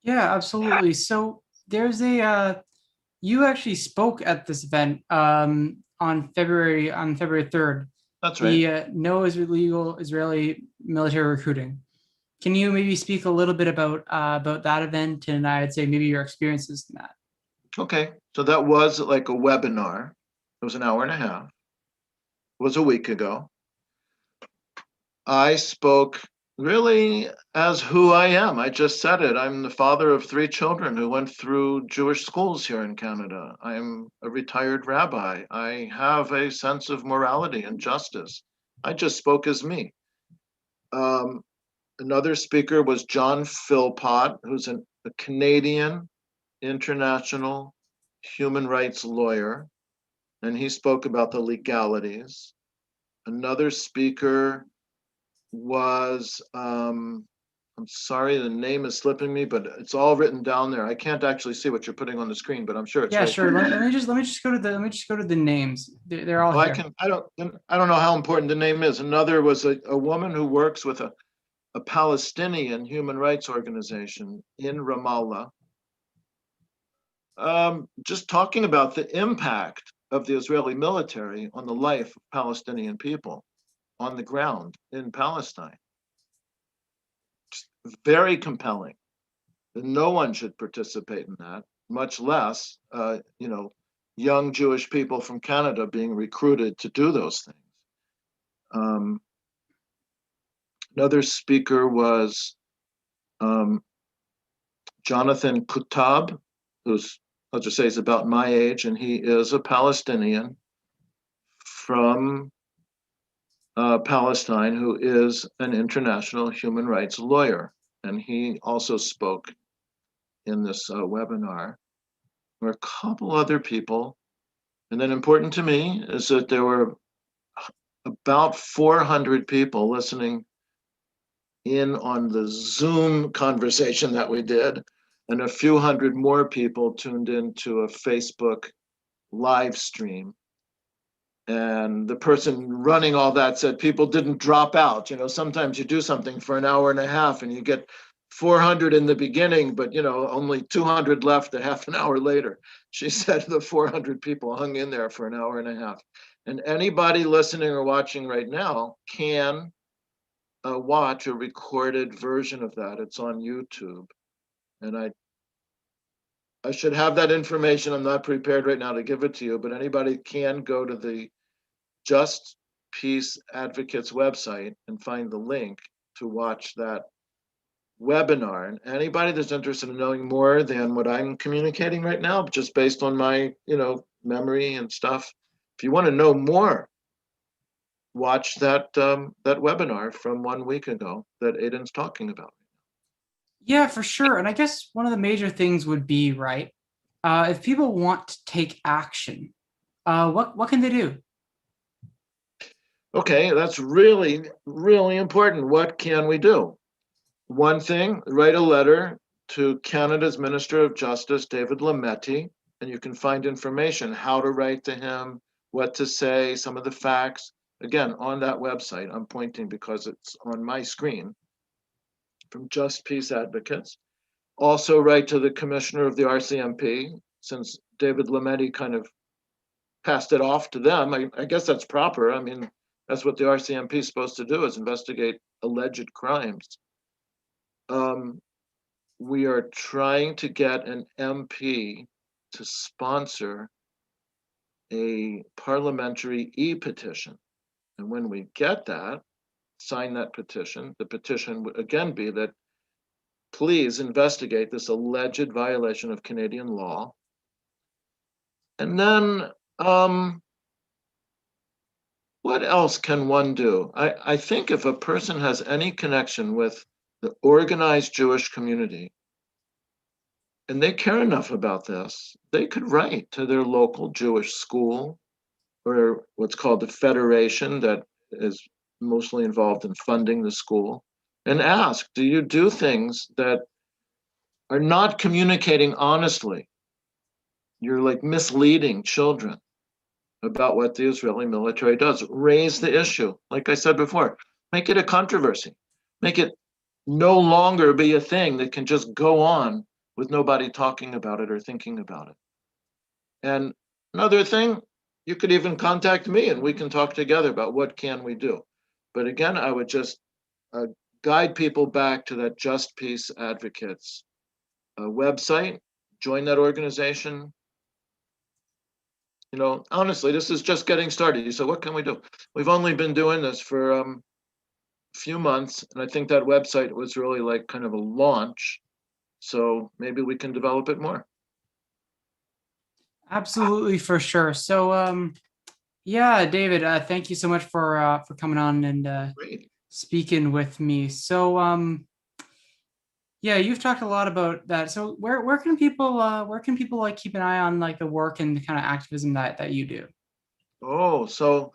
Yeah, absolutely. So there's you actually spoke at this event on February 3rd. That's right. The No Illegal Israeli Military Recruiting. Can you maybe speak a little bit about that event, and I'd say maybe your experiences in that? Okay, so that was like a webinar. It was an hour and a half. It was a week ago. I spoke really as who I am. I just said it. I'm the father of 3 children who went through Jewish schools here in Canada. I'm a retired rabbi. I have a sense of morality and justice. I just spoke as me. Another speaker was John Philpott, who's a Canadian international human rights lawyer, and he spoke about the legalities. Another speaker was, I'm sorry, the name is slipping me, but it's all written down there. I can't actually see what you're putting on the screen, but I'm sure it's Yeah, right sure. there. Let me just go to the names. They're all here. I don't know how important the name is. Another was a woman who works with a Palestinian human rights organization in Ramallah. Just talking about the impact of the Israeli military on the life of Palestinian people on the ground in Palestine. Just very compelling. No one should participate in that, much less, young Jewish people from Canada being recruited to do those things. Another speaker was Jonathan Kutab, who's, I'll just say, is about my age, and he is a Palestinian from Palestine who is an international human rights lawyer. And he also spoke in this webinar. There were a couple other people. And then important to me is that there were about 400 people listening in on the Zoom conversation that we did, and a few hundred more people tuned into a Facebook live stream. And the person running all that said people didn't drop out. Sometimes you do something for an hour and a half and you get 400 in the beginning, but only 200 left a half an hour later. She said the 400 people hung in there for an hour and a half. And anybody listening or watching right now can watch a recorded version of that. It's on YouTube. And I should have that information. I'm not prepared right now to give it to you, but anybody can go to the Just Peace Advocates website and find the link to watch that webinar. And anybody that's interested in knowing more than what I'm communicating right now, just based on my, memory and stuff, if you want to know more, watch that webinar from 1 week ago that Aidan's talking about. Yeah, for sure. And I guess one of the major things would be, right, if people want to take action, what can they do? Okay, that's really, really important. What can we do? One thing, write a letter to Canada's Minister of Justice, David Lametti, and you can find information, how to write to him, what to say, some of the facts. Again, on that website, I'm pointing because it's on my screen, from Just Peace Advocates. Also write to the Commissioner of the RCMP, since David Lametti kind of passed it off to them. I guess that's proper. I mean, that's what the RCMP is supposed to do, is investigate alleged crimes. We are trying to get an MP to sponsor a parliamentary e-petition. And when we get that, sign that petition, the petition would again be that please investigate this alleged violation of Canadian law. And then what else can one do? I think if a person has any connection with the organized Jewish community and they care enough about this, they could write to their local Jewish school or what's called the federation that is mostly involved in funding the school and ask, do you do things that are not communicating honestly? You're like misleading children about what the Israeli military does. Raise the issue. Like I said before, make it a controversy. Make it no longer be a thing that can just go on with nobody talking about it or thinking about it. And another thing, you could even contact me and we can talk together about what can we do. But again, I would just guide people back to that Just Peace Advocates website, join that organization. You know, honestly, this is just getting started. You said, what can we do? We've only been doing this for a few months, and I think that website was really like kind of a launch. So maybe we can develop it more. Absolutely, for sure. So, yeah, David, thank you so much for coming on and Great. speaking with me. So, yeah, you've talked a lot about that. So, where can people like keep an eye on like the work and the kind of activism that you do? Oh, so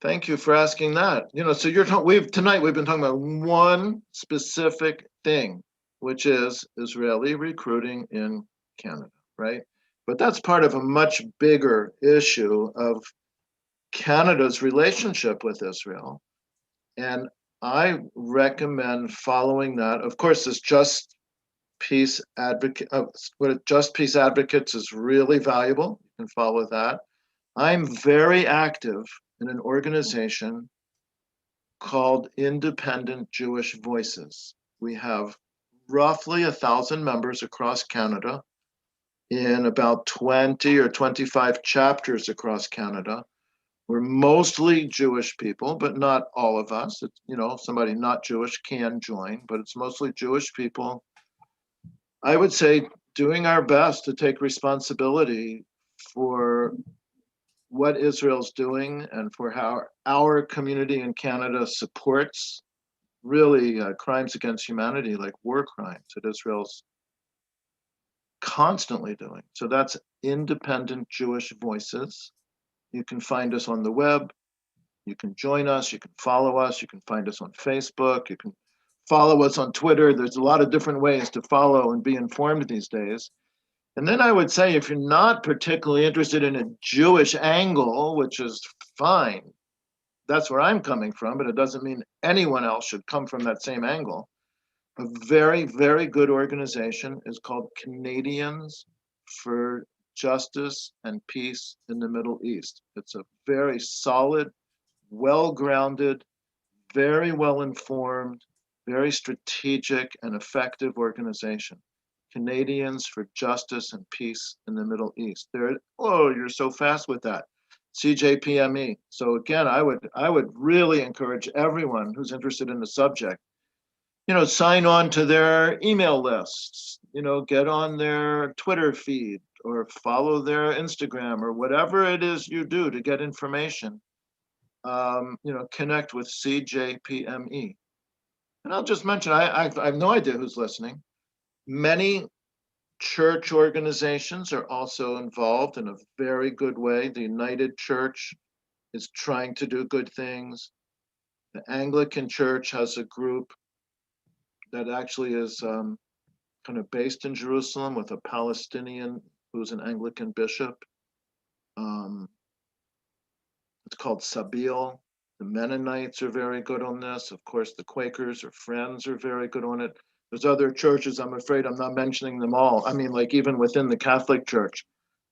thank you for asking that. You know, so tonight we've been talking about one specific thing, which is Israeli recruiting in Canada, right? But that's part of a much bigger issue of Canada's relationship with Israel. And I recommend following that. Of course, this Just Peace Advocate, Just Peace Advocates is really valuable. You can follow that. I'm very active in an organization called Independent Jewish Voices. We have roughly 1,000 members across Canada in about 20 or 25 chapters across Canada. We're mostly Jewish people, but not all of us. It's, you know, somebody not Jewish can join, but it's mostly Jewish people. I would say doing our best to take responsibility for what Israel's doing and for how our community in Canada supports really crimes against humanity, like war crimes that Israel's constantly doing. So that's Independent Jewish Voices. You can find us on the web. You can join us. You can follow us. You can find us on Facebook. You can follow us on Twitter. There's a lot of different ways to follow and be informed these days. And then I would say, if you're not particularly interested in a Jewish angle, which is fine, that's where I'm coming from, but it doesn't mean anyone else should come from that same angle. A very, very good organization is called Canadians for Justice and Peace in the Middle East. It's a very solid, well-grounded, very well-informed, very strategic and effective organization. Canadians for Justice and Peace in the Middle East. Oh, you're so fast with that. CJPME. So again, I would really encourage everyone who's interested in the subject, you know, sign on to their email lists, you know, get on their Twitter feed or follow their Instagram or whatever it is you do to get information. You know, connect with CJPME. And I'll just mention, I have no idea who's listening. Many church organizations are also involved in a very good way. The United Church is trying to do good things. The Anglican Church has a group that actually is kind of based in Jerusalem with a Palestinian who's an Anglican bishop. It's called Sabil. The Mennonites are very good on this. Of course, the Quakers or Friends are very good on it. There's other churches, I'm afraid I'm not mentioning them all. I mean, like even within the Catholic Church,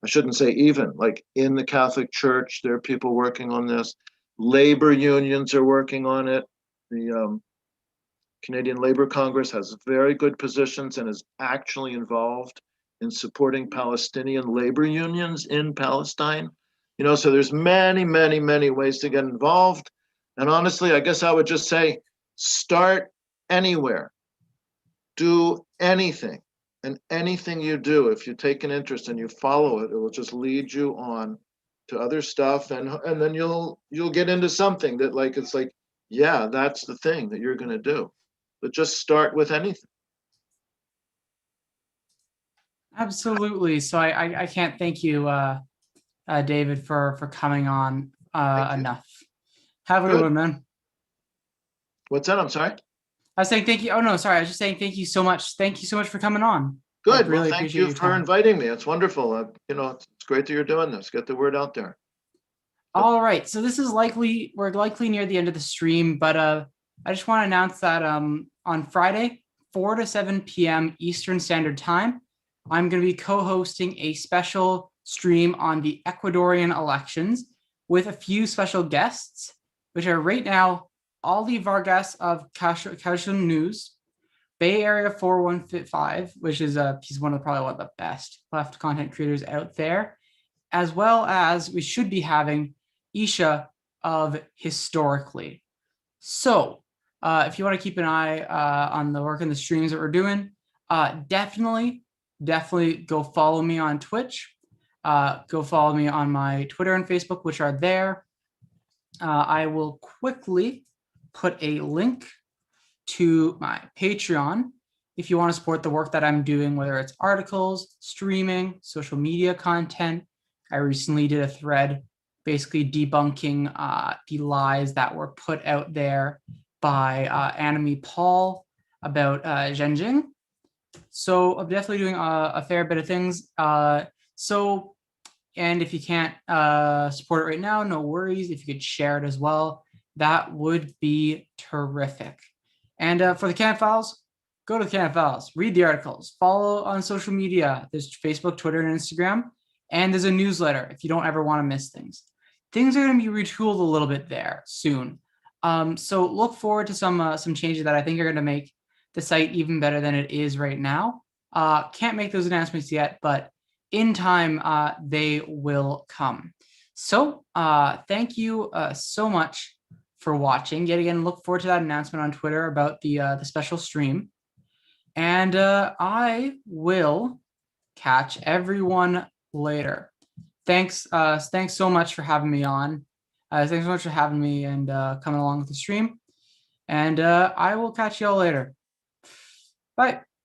I shouldn't say even, like in the Catholic Church, there are people working on this. Labor unions are working on it. The Canadian Labor Congress has very good positions and is actually involved in supporting Palestinian labor unions in Palestine. You know, so there's many, many, many ways to get involved. And honestly, I guess I would just say, start anywhere. Do anything. And anything you do, if you take an interest and you follow it, it will just lead you on to other stuff, and then you'll get into something that like it's like, yeah, that's the thing that you're going to do. But just start with anything. Absolutely. So I can't thank you, David, for coming on Thank you. enough. Have a Good. good one, man. What's that? I'm sorry. I was saying thank you. Oh no, sorry. I was just saying thank you so much. Thank you so much for coming on. Good. I really Well, thank appreciate you your for time. inviting me. It's wonderful. It's great that you're doing this. Get the word out there. All right. So this is we're likely near the end of the stream, but I just want to announce that on Friday, 4 to 7 p.m. Eastern Standard Time, I'm going to be co-hosting a special stream on the Ecuadorian elections with a few special guests, which are right now Ali Vargas of Caution News, Bay Area 415, which is he's probably one of the best left content creators out there, as well as we should be having Isha of Historically. So if you want to keep an eye on the work and the streams that we're doing, definitely go follow me on Twitch. Go follow me on my Twitter and Facebook, which are there. I will quickly put a link to my Patreon if you want to support the work that I'm doing, whether it's articles, streaming, social media content. I recently did a thread basically debunking the lies that were put out there by Annamie Paul about Xinjiang. So I'm definitely doing a fair bit of things. And if you can't support it right now, no worries. If you could share it as well, that would be terrific. And for the Camp Files, go to the Camp Files, read the articles, follow on social media. There's Facebook, Twitter, and Instagram. And there's a newsletter if you don't ever want to miss things. Things are going to be retooled a little bit there soon. So look forward to some changes that I think are going to make the site even better than it is right now. Can't make those announcements yet, but in time, they will come. So thank you so much for watching. Yet again, look forward to that announcement on Twitter about the special stream. And I will catch everyone later. Thanks so much for having me on. Thanks so much for having me and coming along with the stream. And I will catch y'all later. Bye.